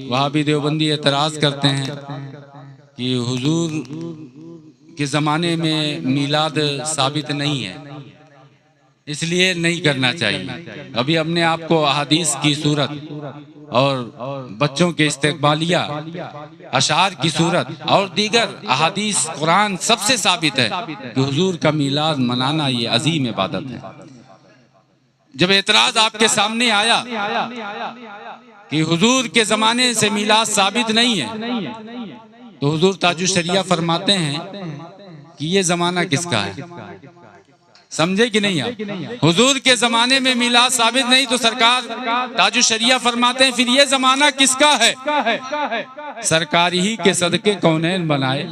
وہابی دیوبندی اعتراض کرتے ہیں کہ حضور کے زمانے میں میلاد ثابت نہیں ہے، اس لیے نہیں کرنا چاہیے۔ ابھی ہم نے آپ کو احادیث کی صورت اور بچوں کے استقبالیہ اشعار کی صورت اور دیگر احادیث قرآن سب سے ثابت ہے کہ حضور کا میلاد منانا یہ عظیم عبادت ہے۔ جب اعتراض آپ کے سامنے آیا کہ حضور کے زمانے سے میلاد ثابت نہیں ہے، تو حضور تاج الشریعہ فرماتے ہیں کہ یہ زمانہ کس کا ہے؟ سمجھے کہ نہیں آپ؟ حضور کے زمانے میں میلاد ثابت نہیں تو سرکار تاج الشریعہ فرماتے ہیں پھر یہ زمانہ کس کا ہے؟ سرکار ہی کے صدقے کونین بنائے،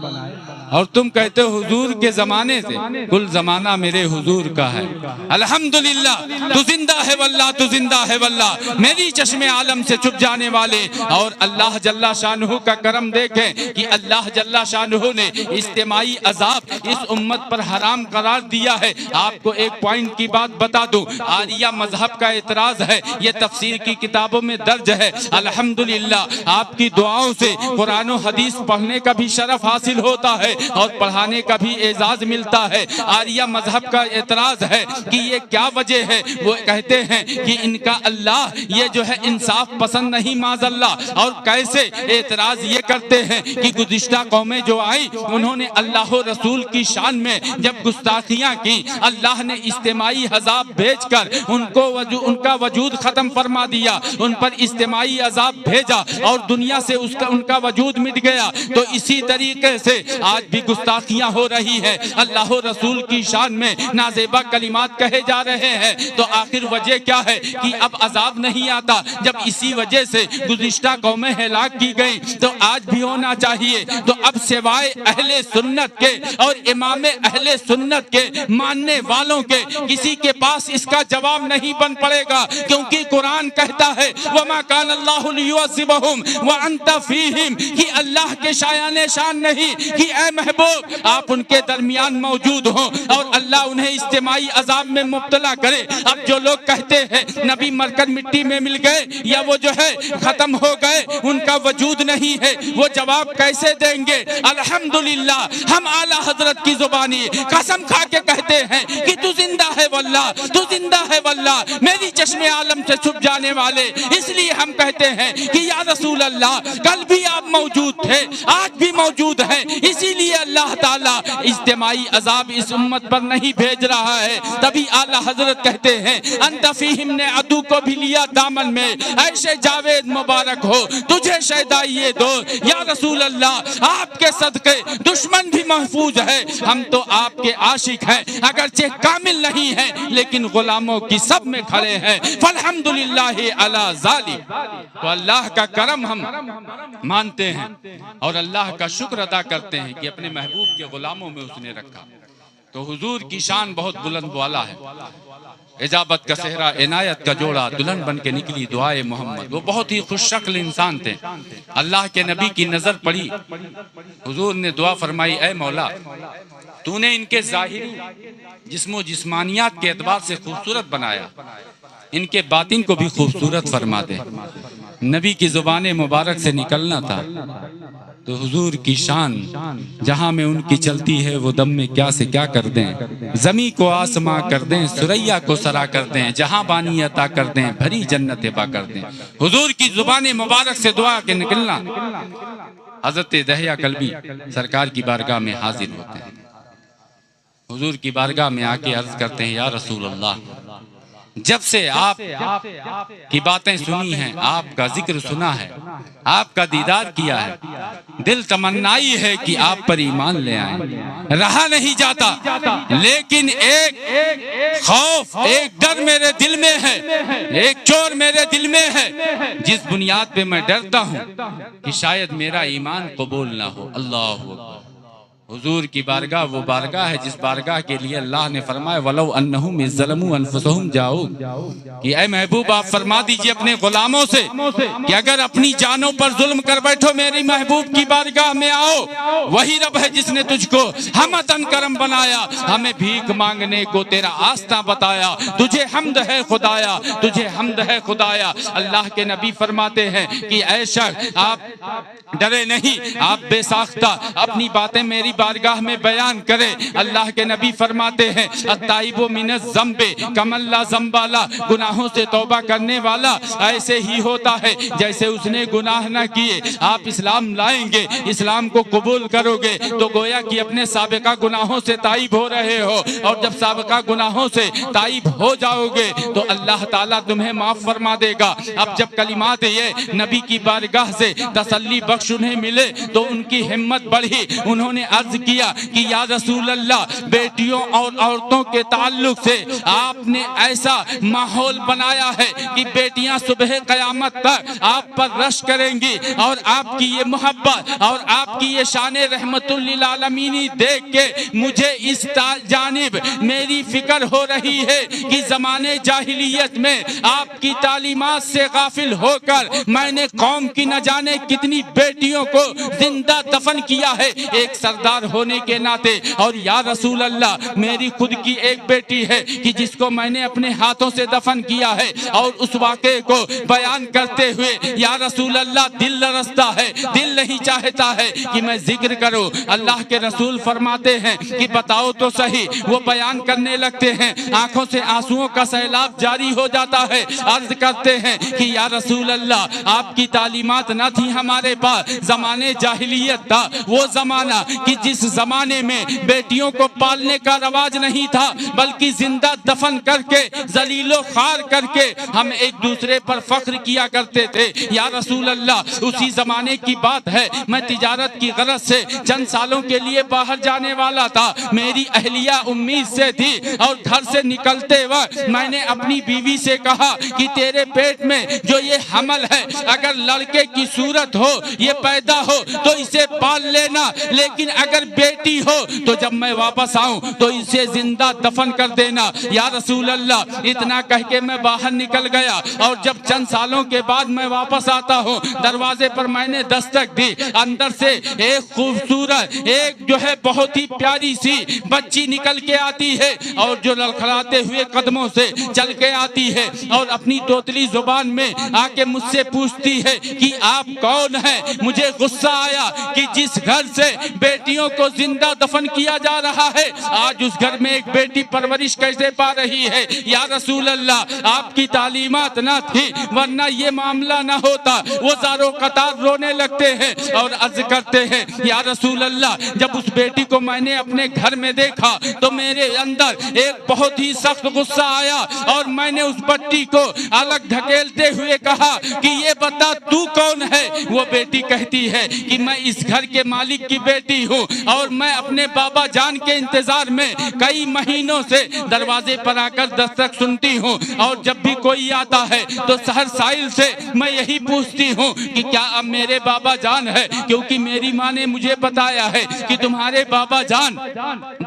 اور تم کہتے ہو حضور کے زمانے سے، کل زمانہ میرے حضور کا ہے۔ الحمدللہ تو زندہ ہے واللہ، تو زندہ ہے واللہ، میری چشم عالم سے چھپ جانے والے۔ اور اللہ جل شانہ کا کرم دیکھیں کہ اللہ جل شانہ نے اجتماعی عذاب اس امت پر حرام قرار دیا ہے۔ آپ کو ایک پوائنٹ کی بات بتا دوں، آریہ مذہب کا اعتراض ہے، یہ تفسیر کی کتابوں میں درج ہے۔ الحمدللہ آپ کی دعاؤں سے قرآن و حدیث پڑھنے کا بھی شرف حاصل ہوتا ہے اور پڑھانے کا بھی اعزاز ملتا ہے۔ آریہ مذہب کا اعتراض ہے کہ یہ کیا وجہ ہے، وہ کہتے ہیں کہ ان کا اللہ یہ جو ہے انصاف پسند نہیں معاذ اللہ، اور کیسے اعتراض یہ کرتے ہیں کہ گزشتہ قومیں جو آئیں انہوں نے اللہ و رسول کی شان میں جب گستاخیاں کی، اللہ نے اجتماعی عذاب بھیج کر ان کا وجود ختم فرما دیا، ان پر اجتماعی عذاب بھیجا اور دنیا سے ان کا وجود مٹ گیا۔ تو اسی طریقے سے آج بھی گستاخیاں ہو رہی ہے، اللہ و رسول کی شان میں نازیبہ کلمات کہے جا رہے ہیں۔ تو آخر وجہ کیا ہے کہ اب عذاب نہیں آتا؟ جب اسی وجہ سے گزشتہ قومیں ہلاک کی گئیں تو آج بھی ہونا چاہیے۔ تو اب سوائے اہل سنت کے اور امام اہل سنت کے ماننے والوں کے کسی کے پاس اس کا جواب نہیں بن پڑے گا، کیونکہ قرآن کہتا ہے وَمَا كَانَ اللَّهُ لِيُعَذِّبَهُمْ وَأَنْتَ فِيهِمْ، کہ اللہ کے شایان شان نہیں کہ اے محبوب آپ ان کے درمیان موجود ہوں اور اللہ انہیں اجتماعی عذاب میں مبتلا کرے۔ اب جو لوگ کہتے ہیں نبی مر کر مٹی میں مل گئے یا وہ جو ہے ختم ہو گئے، ان کا وجود نہیں ہے، وہ جواب کیسے دیں گے؟ الحمدللہ ہم اعلیٰ حضرت کی زبانی قسم کھا کے کہتے ہیں کہ تو زندہ ہے واللہ، تو زندہ ہے واللہ، میری چشم عالم سے چھپ جانے والے۔ اس لیے ہم کہتے ہیں کہ یا رسول اللہ کل بھی آپ موجود تھے، آج بھی موجود ہیں، اسی لیے اللہ تعالیٰ اجتماعی عذاب اس امت پر نہیں بھیج رہا ہے۔ تبھی اعلیٰ حضرت کہتے ہیں انت فیہم نے عدو کو بھی لیا دامن میں، ایسے جاوید مبارک ہو تجھے شیدائیے دو۔ یا رسول اللہ آپ کے صدقے دشمن بھی محفوظ ہے، ہم تو آپ کے عاشق ہیں، اگرچہ کامل نہیں ہیں لیکن غلاموں کی سب میں کھڑے ہیں۔ فالحمدللہ علی ذالک، تو اللہ کا کرم ہم مانتے ہیں اور اللہ کا شکر ادا کرتے ہیں کہ اپنے محبوب کے غلاموں میں اس نے رکھا۔ تو حضور کی شان بہت بلند والا ہے۔ اجابت کا صحرا عنایت کا جوڑا دلہن بن کے نکلی دعائے محمد، وہ بہت ہی خوش شکل انسان تھے۔ اللہ کے نبی کی نظر پڑی، حضور نے دعا فرمائی اے مولا تو نے ان کے ظاہری جسم و جسمانیات کے اعتبار سے خوبصورت بنایا، ان کے باطن کو بھی خوبصورت فرما دے۔ نبی کی زبان مبارک سے نکلنا تھا تو حضور کی شان جہاں میں ان کی چلتی ہے وہ دم میں کیا سے کیا کر دیں، زمیں کو آسماں کر دیں، سریا کو سرا کر دیں، جہاں بانی عطا کر دیں، بھری جنت عطا کر دیں۔ حضور کی زبان مبارک سے دعا کے نکلنا۔ حضرت دہیہ کلبی سرکار کی بارگاہ میں حاضر ہوتے ہیں، حضور کی بارگاہ میں آ کے عرض کرتے ہیں یا رسول اللہ جب سے آپ کی باتیں سنی ہیں، آپ کا ذکر سنا ہے، آپ کا دیدار کیا ہے، دل تمنائی ہے کہ آپ پر ایمان لے آئیں، رہا نہیں جاتا، لیکن ایک خوف ایک ڈر میرے دل میں ہے، ایک چور میرے دل میں ہے جس بنیاد پہ میں ڈرتا ہوں کہ شاید میرا ایمان قبول نہ ہو۔ اللہ اکبر۔ حضور کی بارگاہ وہ بارگاہ ہے جس بارگاہ کے لیے اللہ نے فرمایا وَلَوْ أَنَّهُمْ إِذْ ظَلَمُوا أَنفُسَهُمْ جَاءُوكَ، کہ اے محبوب آپ فرما دیجئے اپنے غلاموں سے کہ اگر اپنی جانوں پر ظلم کر بیٹھو میری محبوب کی بارگاہ میں آؤ، وہی رب ہے جس نے تجھ کو ہمتاً کرم بنایا، ہمیں بھیک مانگنے کو تیرا آستہ بتایا، تجھے حمد ہے خدایا، تجھے حمد ہے خدایا۔ اللہ کے نبی فرماتے ہیں کہ اے شخص آپ ڈرے نہیں، آپ بے ساختہ اپنی باتیں میری بارگاہ میں بیان کرے۔ اللہ کے نبی فرماتے ہیں التائب من الذنب کمن لا ذنب له، گناہوں سے توبہ کرنے والا ایسے ہی ہوتا ہے جیسے اس نے گناہ نہ کیے۔ آپ اسلام لائیں گے، اسلام کو قبول کرو گے تو گویا کہ اپنے سابقہ گناہوں سے تائب ہو رہے ہو، اور جب سابقہ گناہوں سے تائب ہو جاؤ گے تو اللہ تعالیٰ تمہیں معاف فرما دے گا۔ اب جب کلمات یہ نبی کی بارگاہ سے تسلی بخش انہیں ملے تو ان کی ہمت بڑھی۔ انہوں نے عرض کیا کہ یا رسول اللہ، بیٹیوں اور عورتوں کے تعلق سے آپ نے ایسا ماحول بنایا ہے کہ بیٹیاں صبح قیامت تک آپ پر رش کریں گی، اور آپ کی یہ محبت اور آپ کی یہ شان رحمت للعالمین دیکھ کے مجھے اس جانب میری فکر ہو رہی ہے کہ زمانے جاہلیت میں آپ کی تعلیمات سے غافل ہو کر میں نے قوم کی نہ جانے کتنی بیٹیوں کو زندہ دفن کیا ہے ایک سردار ہونے کے ناطے۔ اور یا رسول اللہ، میری خود کی ایک بیٹی ہے کہ جس کو میں نے اپنے ہاتھوں سے دفن کیا ہے، اور اس واقعے کو بیان کرتے ہوئے یا رسول اللہ دل لرزتا ہے، دل نہیں چاہتا ہے کہ میں ذکر کروں۔ اللہ کے رسول فرماتے ہیں کہ بتاؤ تو صحیح۔ وہ بیان کرنے لگتے ہیں، آنکھوں سے آنسوؤں کا سیلاب جاری ہو جاتا ہے۔ عرض کرتے ہیں کہ یا رسول اللہ، آپ کی تعلیمات نہ تھی ہمارے پاس، زمانے جاہلیت تھا، وہ زمانہ کہ جس زمانے میں بیٹیوں کو پالنے کا رواج نہیں تھا، بلکہ زندہ دفن کر کے ذلیل و خوار کر کے ہم ایک دوسرے پر فخر کیا کرتے تھے۔ یا رسول اللہ، اسی زمانے کی بات ہے، میں تجارت کی غرض سے چند سالوں کے لیے باہر جانے والا تھا۔ میری اہلیہ امید سے تھی، اور گھر سے نکلتے وقت میں نے اپنی بیوی سے کہا کہ تیرے پیٹ میں جو یہ حمل ہے، اگر لڑکے کی صورت ہو، یہ پیدا ہو تو اسے پال لینا، لیکن اگر بیٹی ہو تو جب میں واپس آؤں تو اسے زندہ دفن کر دینا۔ یا رسول اللہ، اتنا کہہ کے میں باہر نکل گیا، اور جب چند سالوں کے بعد میں واپس آتا ہوں، دروازے پر میں نے دستک دی، اندر سے ایک خوبصورت، ایک جو ہے بہت ہی پیاری سی بچی نکل کے آتی ہے، اور جو لڑکھڑاتے ہوئے قدموں سے چل کے آتی ہے، اور اپنی توتلی زبان میں آ کے مجھ سے پوچھتی ہے کہ آپ کون ہیں؟ مجھے غصہ آیا کہ جس گھر سے بیٹیوں کو زندہ دفن کیا جا رہا ہے، آج اس گھر میں ایک بیٹی پرورش کیسے پا رہی ہے؟ یا رسول اللہ، آپ کی تعلیمات نہ تھی ورنہ یہ معاملہ نہ ہوتا۔ وہ زاروں قطار رونے لگتے ہیں اور عرض کرتے ہیں یا رسول اللہ، جب اس بیٹی کو میں نے اپنے گھر میں دیکھا تو میرے اندر ایک بہت ہی سخت غصہ آیا، اور میں نے اس بچی کو الگ دھکیلتے ہوئے کہا کہ یہ بتا تو کون ہے؟ وہ بیٹی کہتی ہے کہ میں اس گھر کے مالک کی بیٹی ہوں، اور میں اپنے بابا جان کے انتظار میں کئی مہینوں سے دروازے پر آ کر دستک سنتی ہوں، اور جب بھی کوئی آتا ہے تو سحر سائل سے میں یہی پوچھتی ہوں کہ کیا اب میرے بابا جان ہے، کیونکہ میری ماں نے مجھے بتایا ہے کہ تمہارے بابا جان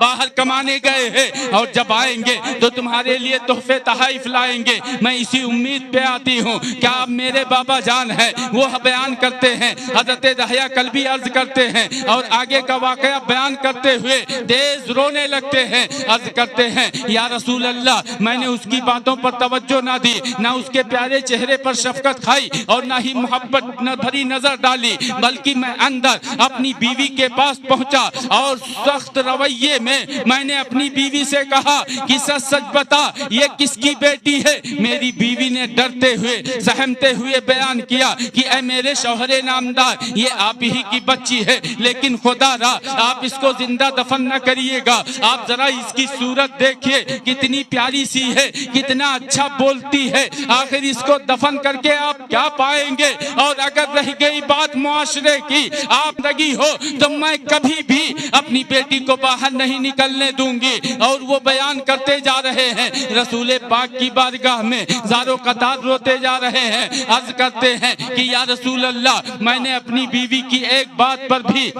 باہر کمانے گئے ہیں، اور جب آئیں گے تو تمہارے لیے تحفے تحائف لائیں گے۔ میں اسی امید پہ آتی ہوں، کیا اب میرے بابا جان ہے؟ وہ بیان کرتے ہیں، حضرت دحیہ کلبی عرض کرتے ہیں، اور آگے کا واقعہ بیان کرتے ہوئے تیز رونے لگتے ہیں۔ عرض کرتے ہیں یا رسول اللہ، میں نے اس کی باتوں پر توجہ نہ دی، نہ اس کے پیارے چہرے پر شفقت کھائی، اور نہ ہی محبت نہ بھری نظر ڈالی، بلکہ میں اندر اپنی بیوی کے پاس پہنچا، اور سخت رویے میں نے اپنی بیوی سے کہا کہ سچ سچ بتا یہ کس کی بیٹی ہے؟ میری بیوی نے ڈرتے ہوئے سہمتے ہوئے بیان کیا کہ اے میرے شوہر نامدار، یہ آپ ہی کی بچی ہے، لیکن خدا را آپ اس کو زندہ دفن نہ کریے گا۔ آپ ذرا اس کی صورت دیکھیے، کتنی پیاری سی ہے، کتنا اچھا بولتی ہے، آخر اس کو دفن کر کے آپ کیا پائیں گے؟ اور اگر رہ گئی بات معاشرے کی، آپ لگی ہو تو میں کبھی بھی اپنی بیٹی کو باہر نہیں نکلنے دوں گی۔ اور وہ بیان کرتے جا رہے ہیں، رسول پاک کی بارگاہ میں زاروں قطار روتے جا رہے ہیں، عرض کرتے ہیں کہ یا رسول اللہ، میں نے اپنی بیوی کی ایک بات پر بھی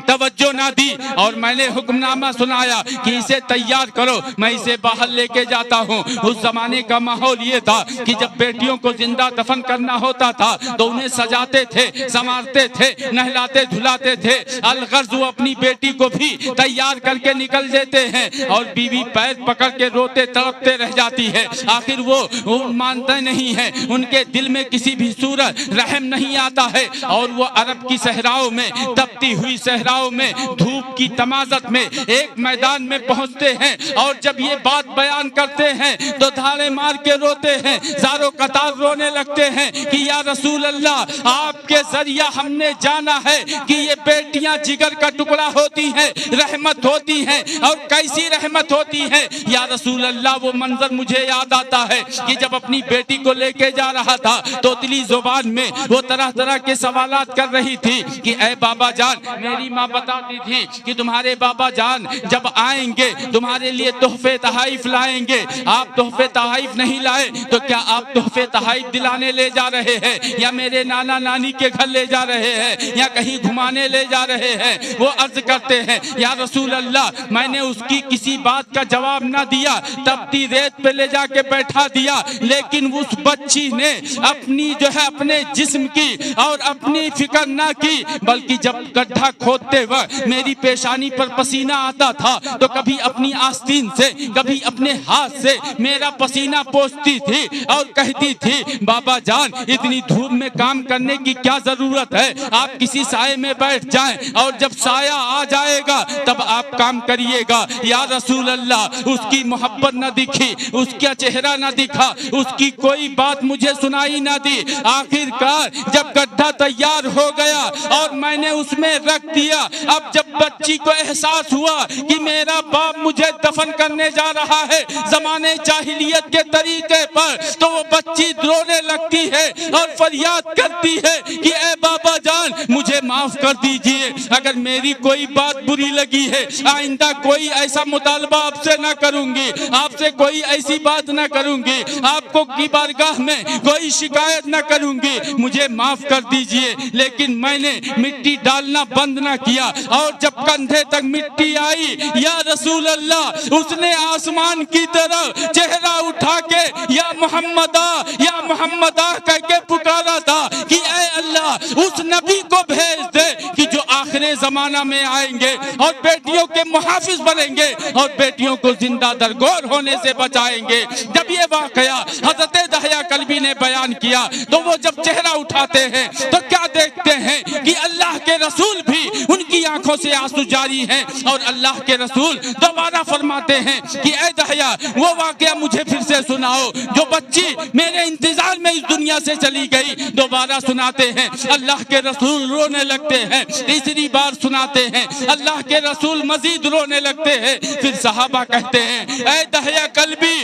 توجہ نہ دی، اور میں نے حکم نامہ سنایا کہ اسے تیار کرو، میں اسے باہر لے کے جاتا ہوں۔ اس زمانے کا ماحول یہ تھا کہ جب بیٹیوں کو زندہ دفن کرنا ہوتا تھا تو انہیں سجاتے تھے، سنوارتے تھے، نہلاتے دھلاتے تھے۔ الغرض وہ اپنی بیٹی کو بھی تیار کر کے نکل دیتے ہیں، اور بیوی پیر پکڑ کے روتے تڑپتے رہ جاتی ہے۔ آخر وہ مانتے نہیں ہیں، ان کے دل میں کسی بھی صورت رحم نہیں آتا آتا ہے اور وہ عرب کی صحراؤں میں، تپتی ہوئی صحراؤں میں، دھوپ کی تمازت میں ایک میدان میں پہنچتے ہیں، اور جب یہ بات بیان کرتے ہیں تو دھاڑے مار کے روتے ہیں، زاروں قطار رونے لگتے ہیں کہ یا رسول اللہ، آپ کے ذریعہ ہم نے جانا ہے کہ یہ بیٹیاں جگر کا ٹکڑا ہوتی ہیں، رحمت ہوتی ہیں، اور کیسی رحمت ہوتی ہے یا رسول اللہ۔ وہ منظر مجھے یاد آتا ہے کہ جب اپنی بیٹی کو لے کے جا رہا تھا تو توتلی زبان میں وہ طرح طرح کے سوالات کر رہی تھی کہ اے بابا جان، میری ماں بتاتی تھی کہ تمہارے بابا جان جب آئیں گے تمہارے لیے تحفے تحائف لائیں گے، آپ تحفے تحائف نہیں لائے تو کیا آپ تحفے تحائف دلانے لے جا رہے ہیں، یا میرے نانا نانی کے گھر لے جا رہے ہیں، یا کہیں گھمانے لے جا رہے ہیں؟ وہ عرض کرتے ہیں یا رسول اللہ، میں نے اس کی کسی بات کا جواب نہ دیا، تپتی ریت پہ لے جا کے بیٹھا دیا، لیکن اس بچی نے اپنی جو ہے اپنے جسم کی اور اپنی فکر نہ کی، بلکہ جب گڈھا کھودتے وقت میری پیشانی پر پسینہ آتا تھا تو کبھی اپنی آستین سے کبھی اپنے ہاتھ سے میرا پسینہ پوچھتی تھی اور کہتی تھی بابا جان اتنی دھوپ میں کام کرنے کی کیا ضرورت ہے، آپ کسی سائے میں بیٹھ جائیں اور جب سایہ آ جائے گا تب آپ کام کریے گا۔ یا رسول اللہ، اس کی محبت نہ دکھی، اس کا چہرہ نہ دکھا، اس کی کوئی بات مجھے سنائی نہ دی۔ آخر کار جب گڈھا تیار ہو گیا اور میں نے اس میں رکھ دیا، اب جب بچی کو احساس ہوا کہ میرا باپ مجھے دفن کرنے جا رہا ہے زمانے جاہلیت کے طریقے پر، تو وہ بچی رونے لگتی ہے اور فریاد کرتی ہے کہ اے بابا جان مجھے معاف کر دیجئے، اگر میری کوئی بات بری لگی ہے آئندہ کوئی ایسا مطالبہ آپ سے نہ کروں گی، آپ سے کوئی ایسی بات نہ کروں گی، آپ کو کی بارگاہ میں کوئی شکایت نہ کروں گی، مجھے معاف کر دیجئے۔ لیکن میں نے مٹی ڈالنا بند نہ کیا، اور جب کندھے تک مٹی آئی یا رسول اللہ، اس نے آسمان کی طرف چہرہ اٹھا کے یا محمدہ یا محمدہ کہہ کے پکارا تھا کہ اے اللہ اس نبی کو بھیج دے کہ جو آخر زمانہ میں آئیں گے اور بیٹیوں کے محافظ بنیں گے اور بیٹیوں کو زندہ درگور ہونے سے بچائیں گے۔ جب یہ واقعہ حضرت دحیہ کلبی نے بیان کیا تو وہ جب چہرہ اٹھاتے ہیں تو کیا دیکھتے ہیں کہ اللہ کے رسول بھی ان کی آنکھوں سے آنسو جاری ہیں، اور اللہ کے رسول دوبارہ فرماتے ہیں کہ اے دحیہ وہ واقعہ مجھے پھر سے سناؤ جو بچی میرے انتظار میں اس دنیا سے چلی گئی۔ دوبارہ سناتے ہیں، اللہ کے رسول رونے لگتے ہیں، تیسری بار سناتے ہیں، اللہ کے رسول مزید رونے لگتے ہیں۔ پھر صحابہ کہتے ہیں اے دحیہ کلبی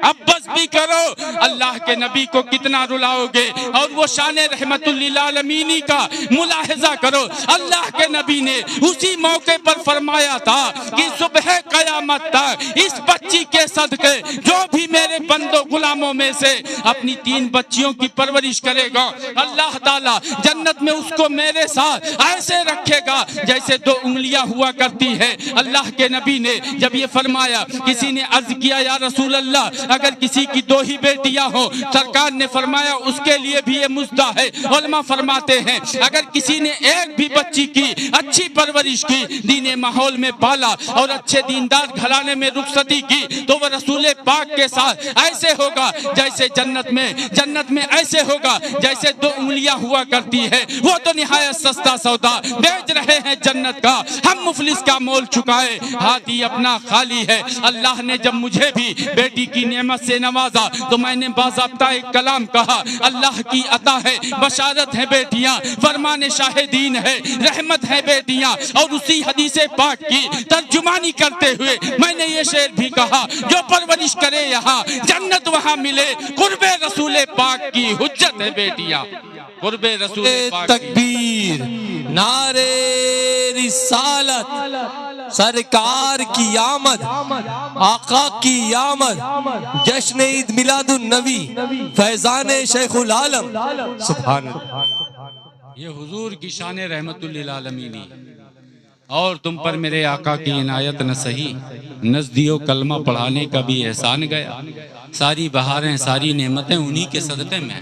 اب بس بھی کرو، اللہ کے نبی کو کتنا رلاؤ گے؟ اور وہ شان رحمت للعالمین کا ملاحظہ کرو، اللہ کے نبی نے اسی موقع پر فرمایا تھا کہ صبح قیامت تک اس بچی کے صدقے جو بھی میرے بندوں غلاموں میں سے اپنی 3 بچیوں کی پرورش کرے گا، اللہ تعالیٰ جنت میں اس کو میرے ساتھ ایسے رکھے گا جیسے 2 انگلیاں ہوا کرتی ہے۔ اللہ کے نبی نے جب یہ فرمایا، کسی نے عرض کیا یا رسول اللہ اگر کسی کی 2 ہی بیٹیاں ہوں، سرکار نے فرمایا اس کے لیے بھی یہ مزدہ ہے۔ علماء فرماتے ہیں اگر کسی نے ایک بھی بچی کی اچھی پرورش کی، دین ماحول میں پالا اور اچھے دیندار گھرانے میں رخصتی کی، تو وہ رسول پاک کے ساتھ ایسے ہوگا جیسے جنت میں ایسے ہوگا جیسے 2 انگلیاں ہوا کرتی ہے۔ وہ تو نہایت سستا سودا بیچ رہے ہیں جنت کا، ہم مفلس کا مول چکائے ہاتھی اپنا خالی ہے۔ اللہ نے جب مجھے بھی بیٹی کی نعمت سے نوازا تو میں نے باضابطہ ایک کلام کہا، اللہ کی عطا ہے، بشارت ہے بیٹیاں، فرمان شاہدین ہے، رحمت ہے بیٹیاں۔ اور اسی حدیث پاک کی ترجمانی کرتے ہوئے میں نے یہ شعر بھی کہا، جو پرورش کرے یہاں جنت وہاں ملے، قرب رسول پاک کی حجت ہے بیٹیاں، قرب رسول پاک کی۔ تکبیر، نعرے رسالت، سرکار کی آمد، آقا کی آمد، جشن عید میلاد النبی، فیضان شیخ العالم، سبحان اللہ۔ یہ حضور کی شان رحمت للعالمین، اور تم پر میرے آقا کی عنایت نہ سہی، نزدیو کلمہ پڑھانے کا بھی احسان گیا، ساری بہاریں ساری نعمتیں انہی کے صدقے میں،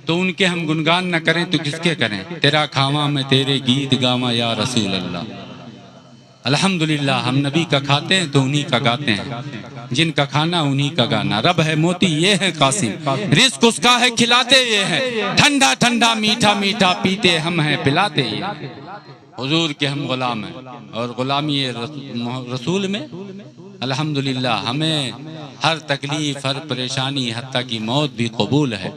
تو ان کے ہم گنگان نہ کریں تو کس کے کریں؟ تیرا کھاواں میں تیرے گیت گاواں یا رسول اللہ۔ الحمدللہ ہم نبی کا کھاتے ہیں تو انہی کا گاتے ہیں، جن کا کھانا انہی کا گانا۔ رب ہے موتی یہ ہے قاسم، رزق اس کا ہے کھلاتے یہ ہیں، ٹھنڈا ٹھنڈا میٹھا میٹھا پیتے ہم ہیں پلاتے یہ ہیں۔ حضور کے ہم غلام ہیں، اور غلامی رسول میں الحمدللہ ہمیں ہر تکلیف، ہر پریشانی، حتیٰ کی موت بھی قبول ہے۔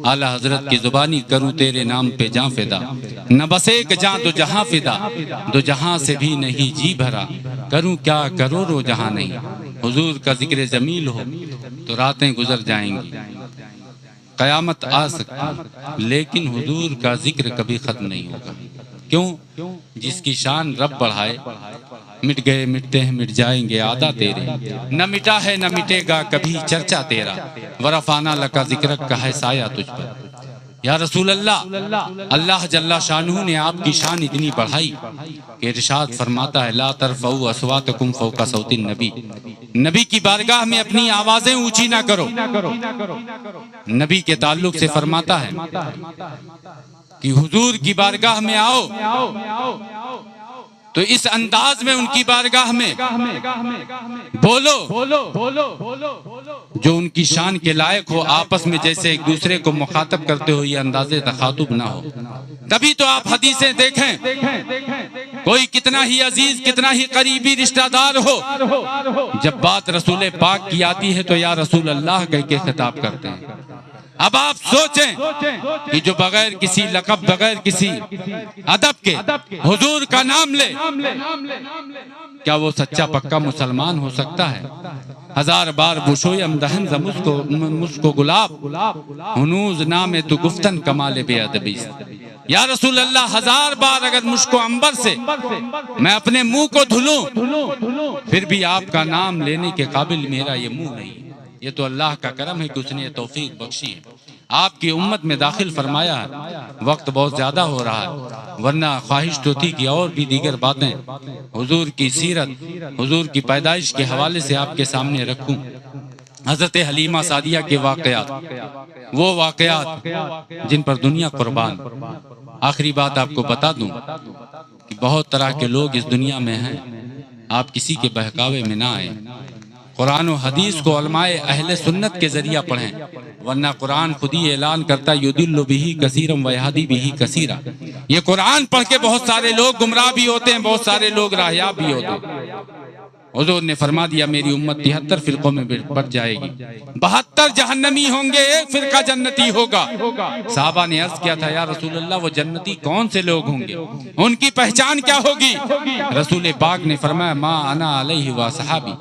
اعلیٰ حضرت کی زبانی کروں تیرے نام پہ جاں فدا، نہ بس ایک جاں دو جہاں فدا، دو جہاں سے بھی نہیں جی بھرا، کروں کیا کروڑوں جہاں نہیں۔ حضور کا ذکر جمیل ہو تو راتیں گزر جائیں گی، قیامت آ سکتی، لیکن حضور کا ذکر کبھی ختم نہیں ہوگا۔ کیوں؟ جس کی شان رب بڑھائے، مٹ گئے مٹتے ہیں مٹ جائیں گے آدھا تیرے، نہ مٹا ہے نہ مٹے گا کبھی چرچا تیرا، ورفعنا لکا ذکرک کا ہے سایہ تجھ پر۔ یا رسول اللہ، اللہ جل شانہ نے آپ کی شان اتنی بڑھائی کہ ارشاد فرماتا ہے لا ترفعوا اصواتکم فوق صوت النبی، نبی کی بارگاہ میں اپنی آوازیں اونچی نہ کرو۔ نبی کے تعلق سے فرماتا ہے کہ حضور کی بارگاہ میں آؤ تو اس انداز میں ان کی بارگاہ میں بولو جو ان کی شان کے لائق ہو، آپس میں جیسے ایک دوسرے کو مخاطب کرتے ہو، یہ انداز تخاطب نہ ہو۔ تبھی تو آپ حدیثیں دیکھیں، کوئی کتنا ہی عزیز کتنا ہی قریبی رشتہ دار ہو، جب بات رسول پاک کی آتی ہے تو یا رسول اللہ کہہ کے خطاب کرتے ہیں۔ اب آپ سوچیں کہ جو بغیر کسی لقب، بغیر کسی ادب کے حضور کا نام لے، کیا وہ سچا پکا مسلمان ہو سکتا ہے؟ ہزار بار بشویم دہن ز مشکو گلاب، ہنوز نام تو گفتن کمال بے ادبی۔ یا رسول اللہ، ہزار بار اگر مشکو عنبر سے میں اپنے منہ کو دھلوں پھر بھی آپ کا نام لینے کے قابل میرا یہ منہ نہیں۔ یہ تو اللہ کا کرم ہے کہ اس نے یہ توفیق بخشی ہے۔ آپ کی امت میں داخل فرمایا ہے، وقت بہت زیادہ ہو رہا ہے، ورنہ خواہش تو تھی کہ اور بھی دیگر باتیں حضور کی سیرت، حضور کی پیدائش کے حوالے سے آپ کے سامنے رکھوں۔ حضرت حلیمہ سعدیہ کے واقعات، وہ واقعات جن پر دنیا قربان۔ آخری بات آپ کو بتا دوں کہ بہت طرح کے لوگ اس دنیا میں ہیں، آپ کسی کے بہکاوے میں نہ آئیں۔ قرآن و حدیث کو علماء اہل سنت کے ذریعہ پڑھیں، ورنہ قرآن خود ہی اعلان کرتا یضل بہ کثیرا ویہدی بہ کثیرا۔ یہ قرآن پڑھ کے بہت سارے لوگ گمراہ بھی ہوتے ہیں، بہت سارے لوگ راہیاب بھی ہوتے ہیں۔ حضور نے فرما دیا میری امت 73 فرقوں میں بٹ جائے گی، 72 جہنمی ہوں گے، ایک فرقہ جنتی ہوگا۔ صحابہ نے عرض کیا تھا یا رسول اللہ وہ جنتی کون سے لوگ ہوں گے، ان کی پہچان کیا ہوگی؟ رسول پاک نے فرمایا ما انا علیہ و صحابی،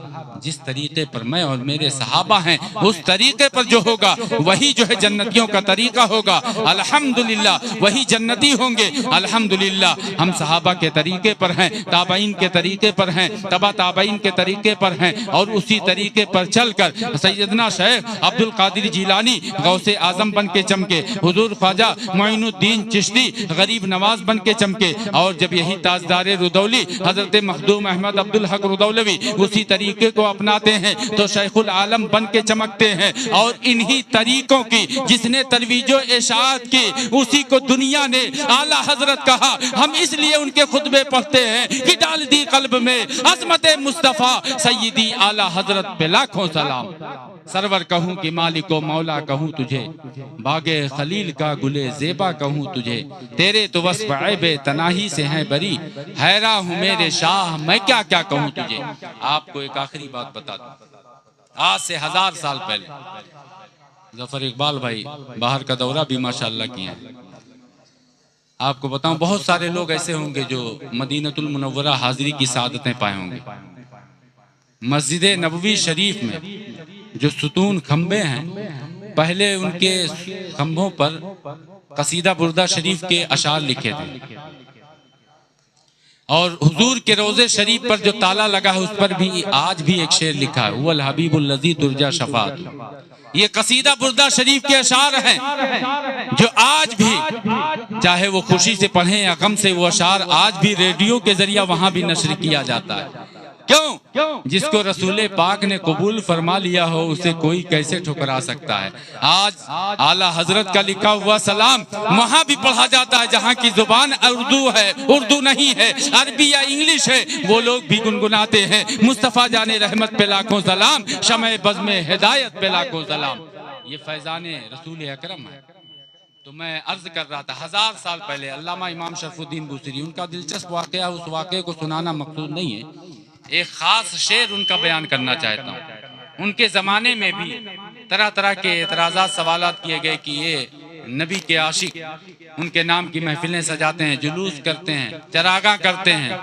جس طریقے پر میں اور میرے صحابہ ہیں اس طریقے پر جو ہوگا وہی جو ہے جنتیوں کا طریقہ ہوگا۔ الحمدللہ وہی جنتی ہوں گے۔ الحمدللہ ہم صحابہ کے طریقے پر ہیں، تابعین کے طریقے پر ہیں، تبع تابعین کے طریقے پر ہیں، اور اسی طریقے پر چل کر سیدنا شیخ عبد القادر جیلانی غوث اعظم بن کے چمکے، حضور خواجہ معین الدین چشتی غریب نواز بن کے چمکے، اور جب یہی تاجدار رودولی حضرت مخدوم احمد عبد الحق رودولوی اسی طریقے کو اپناتے ہیں تو شیخ العالم بن کے چمکتے ہیں۔ اور انہی طریقوں کی جس نے ترویج و اشاعت کی اسی کو دنیا نے اعلیٰ حضرت کہا۔ ہم اس لیے ان کے خطبے پڑھتے ہیں کہ ڈال دی قلب میں عظمت مصطفیٰ، سیدی اعلیٰ حضرت پہ لاکھوں سلام۔ سرور کہوں کہ مالک و مولا کہوں تجھے، باغ خلیل کا گلے زیبا کہوں تجھے، تیرے تو وصف عیب تناہی سے ہیں بری، حیران ہوں میرے شاہ میں کیا کیا کہوں تجھے۔ آپ کو ایک آخری بات بتا دوں، آج سے 1000 سال پہلے ظفر اقبال بھائی باہر کا دورہ بھی ماشاءاللہ کیا ہے۔ آپ کو بتاؤں بہت سارے لوگ ایسے ہوں گے جو مدینہ المنورہ حاضری کی سعادتیں پائے ہوں گے۔ مسجد نبوی شریف میں جو ستون کھمبے ہیں، پہلے ان کے کھمبوں پر قصیدہ بردہ شریف کے اشعار لکھے تھے، اور حضور کے روضے شریف پر جو تالا لگا ہے اس پر بھی آج بھی ایک شعر لکھا ہے هو الحبیب الذی ترجا شفاعت۔ یہ قصیدہ بردہ شریف کے اشعار ہیں جو آج بھی چاہے وہ خوشی سے پڑھیں یا غم سے، وہ اشعار آج بھی ریڈیو کے ذریعہ وہاں بھی نشر کیا جاتا ہے۔ کیوں؟ جس کو رسول پاک نے قبول فرما لیا ہو اسے کوئی کیسے ٹھکرا سکتا ہے؟ آج اعلیٰ حضرت کا لکھا ہوا سلام وہاں بھی پڑھا جاتا ہے جہاں کی زبان اردو نہیں ہے، عربی یا انگلش ہے، وہ لوگ بھی گنگناتے ہیں مصطفیٰ جان رحمت پہ لاکھوں سلام، شمع بزم ہدایت پہ لاکھوں سلام۔ یہ فیضان رسول اکرم ہے۔ تو میں عرض کر رہا تھا 1000 سال پہلے علامہ امام شرف الدین بوصیری، ان کا دلچسپ واقعہ، اس واقعے کو سنانا مقصود نہیں ہے، ایک خاص شعر ان کا بیان کرنا چاہتا ہوں۔ ان کے زمانے میں بھی طرح طرح کے اعتراضات سوالات کیے گئے کہ یہ نبی کے عاشق ان کے نام کی محفلیں سجاتے ہیں، جلوس کرتے ہیں، چراغاں کرتے ہیں،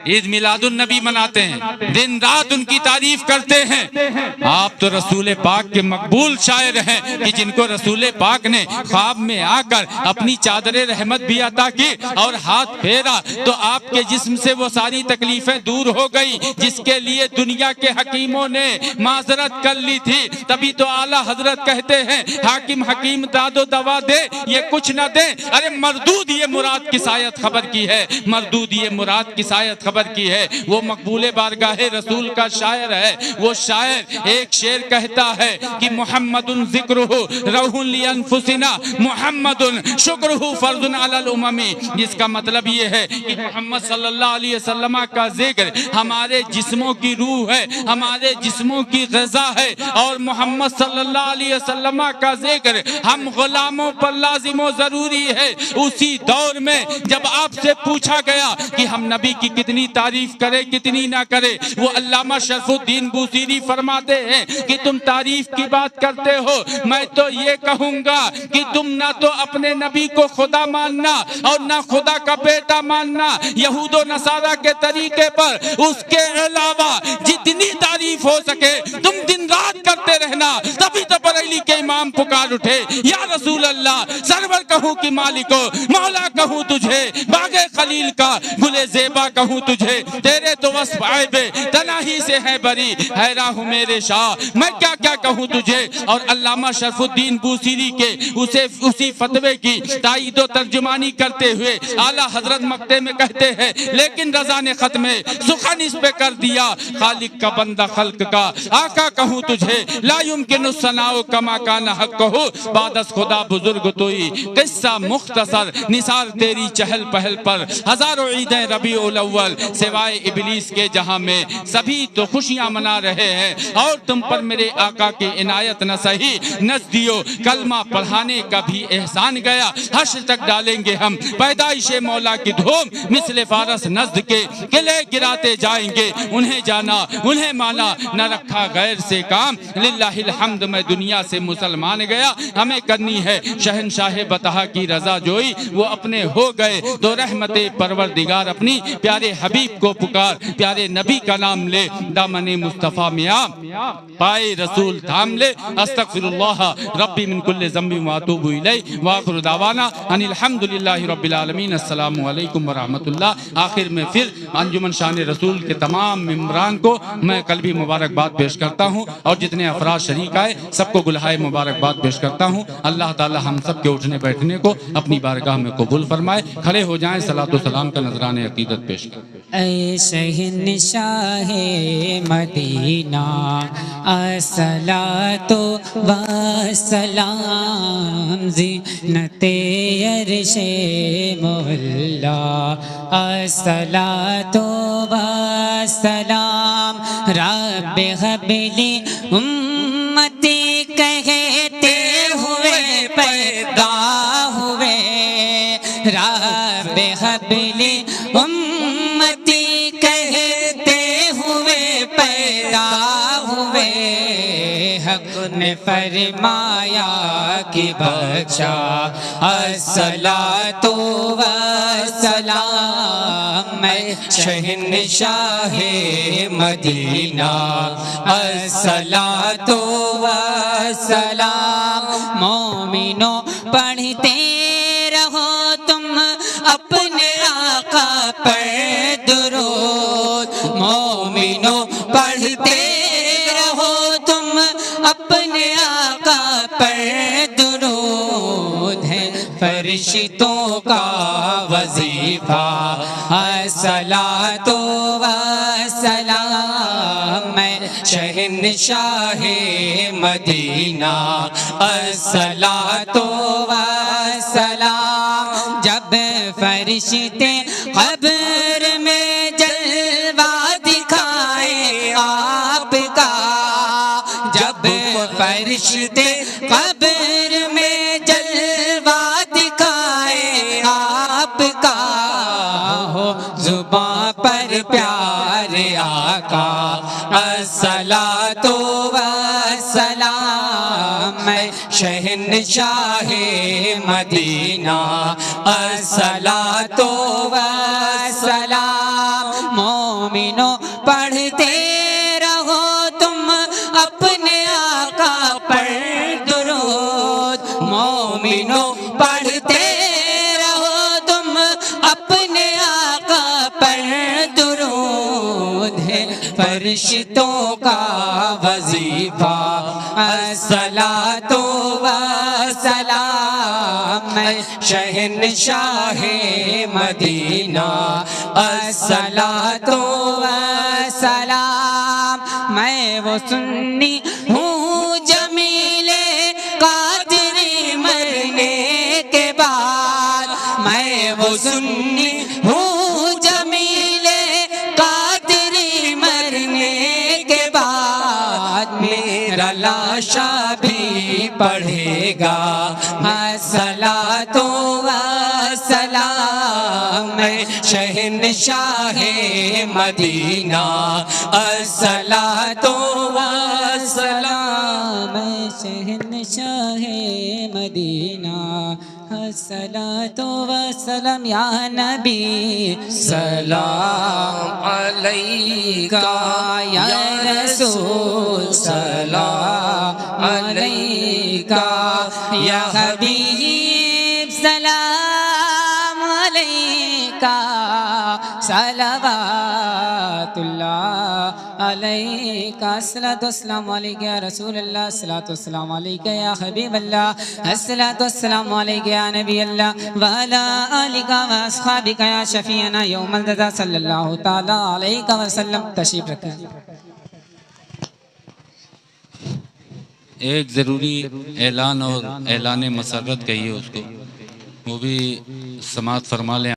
عید میلاد النبی مناتے ہیں، دن رات ان کی تعریف کرتے ہیں۔ آپ تو رسول پاک کے مقبول شاعر ہیں کہ جن کو رسول پاک نے خواب میں آ کر اپنی چادر رحمت بھی عطا کی اور ہاتھ پھیرا تو آپ کے جسم سے وہ ساری تکلیفیں دور ہو گئی جس کے لیے دنیا کے حکیموں نے معذرت کر لی تھی۔ تبھی تو اعلیٰ حضرت کہتے ہیں حاکم حکیم داد و دوا دے یہ کچھ نہ دے، ارے مردود یہ مراد کی سایت خبر کی ہے، مردود یہ مراد کی سایت خبر کی ہے۔ وہ مقبول بارگاہ رسول کا شاعر ہے، وہ شاعر ایک شعر کہتا ہے کہ محمد ذکرہ روح لانفسنا محمد شکرہ فرض علی الامم، جس کا مطلب یہ ہے کہ محمد صلی اللہ علیہ وسلم کا ذکر ہمارے جسموں کی روح ہے، ہمارے جسموں کی غذا ہے، اور محمد صلی اللہ علیہ وسلم کا ذکر ہم غلاموں پر لازم و ضروری ہے۔ اسی دور میں جب آپ سے پوچھا گیا کہ ہم نبی کی کتنی تعریف کریں کتنی نہ کریں، وہ علامہ شرف الدین بوصیری فرماتے ہیں کہ تم تعریف کی بات کرتے ہو، میں تو یہ کہوں گا کہ تم نہ تو اپنے نبی کو خدا ماننا اور نہ خدا کا بیٹا ماننا یہود و نصارہ کے طریقے پر، اس کے علاوہ جتنی تعریف ہو سکے تم دن رات کرتے رہنا۔ تبھی تو بریلی کے امام پکار اٹھے یا رسول اللہ، سرور کہوں کہ مالکو، مولا کہوں تجھے، باغ خلیل کا گلے زیبا کہوں تجھے، تیرے تو وصف عیب تناہی سے ہے بری، حیران ہوں میرے شاہ میں کیا کیا کہوں تجھے۔ اور علامہ شرف الدین بوصیری کے اسی فتوے کی تائید و ترجمانی کرتے ہوئے اعلیٰ حضرت مقطع میں کہتے ہیں لیکن رضا نے ختم سخن اس پہ کر دیا، خالق کا بندہ خلق کا آقا کہوں تجھے، لا یمکن الثناء کما کان حق کہو، بعد از خدا بزرگ توئی، قصہ مختصر نثار تیری چہل پہل پر، ہزاروں عیدیں ربیع الاول سوائے ابلیس کے جہاں میں، سبھی تو خوشیاں منا رہے ہیں اور تم پر میرے آقا کی عنایت نہ سہی، نچ دیو کلمہ پڑھانے کا بھی احسان گیا، حشر تک ڈالیں گے ہم پیدائش مولا کی دھوم، مثل فارس نزد کے قلعے گراتے جائیں گے، انہیں جانا انہیں مانا نہ رکھا غیر سے کام، للہ الحمد میں دنیا سے مسلمان گیا، ہمیں کرنی ہے شہنشاہ بطحا کی رضا جوئی، وہ اپنے ہو گئے تو رحمت پروردگار اپنی، پیارے حبیب کو پکار، پیارے نبی کا نام لے، دامن مصطفیٰ میں آ پائے رسول تھام لے، استغفر اللہ ربی من کل ذنب واتوب الیہ، وآخر دعوانا ان الحمدللہ رب العالمین، السلام علیکم ورحمۃ اللہ۔ آخر میں پھر انجمن شان رسول کے تمام ممبران کو میں قلبی مبارکباد پیش کرتا ہوں اور جتنے افراد شریک آئے سب کو گلہائے مبارکباد پیش کرتا ہوں۔ اللہ تعالی ہم سب کے اٹھنے بیٹھنے کو اپنی بارگاہ میں قبول فرمائے۔ کھڑے ہو جائیں، صلاۃ و سلام کا نذران عقیدت پیش کریں۔ اے شہنشاہ مدینہ الصلاۃ والسلام، زینت عرش مولا الصلاۃ والسلام، رب هب لی امتی کہتے ہوئے پیدا ہوئے، رب هب لی امتی کہتے ہوئے پیدا ہوئے، حق نے فرمایا کہ بخشا الصلاۃ والسلام، میں شہنشاہ مدینہ الصلاۃ والسلام، مومنوں پڑھتے رہو تم اپنے آقا پر درود، مومنوں پڑھتے رہو تم اپنے آقا پر درود، ہے فرشتوں کا وظیفہ الصلاۃ والسلام، میں شہنشاہ مدینہ الصلاۃ والسلام جب فرشتے قبر میں جلوہ دکھائے آپ کا جب فرشتے قبر میں جلوہ دکھائے آپ کا ہو زباں پر پیار آقا الصلاۃ والسلام میں شہنشاہ مدینہ الصلاۃ والسلام مومنو پڑھتے رہو تم اپنے آقا پر درود مومنو پڑھتے رہو تم اپنے آقا پر درود ہے فرشتوں کا وظیفہ الصلاۃ والسلام میں شہنشاہ مدینہ الصلاۃ والسلام میں وہ سنی ہوں جمیل قادری مرنے کے بعد میں وہ سنی ہوں جمیل قادری مرنے کے بعد میرا لاشا بھی پڑھے گا الصلاۃ والسلام میں شہنشاہ مدینہ الصلاۃ والسلام میں شہنشاہ مدینہ الصلاۃ والسلام یا نبی سلام علیکہ یا رسول سلام علیکہ یا حبیب سلام علیکہ صلوات اللہ علیکہ الصلاۃ والسلام علیکہ یا رسول اللہ الصلاۃ والسلام علیکہ یا حبیب اللہ الصلاۃ والسلام علیکہ یا نبی اللہ وعلی آلکہ واصحابکہ یا شفیعنا یوم الجزا صلی اللہ تعالی علیہ وسلم. تشریف رکھیں. ایک ضروری اعلان اور اعلان مسرت کہیے اس کو وہ بھی سماعت فرما لیں.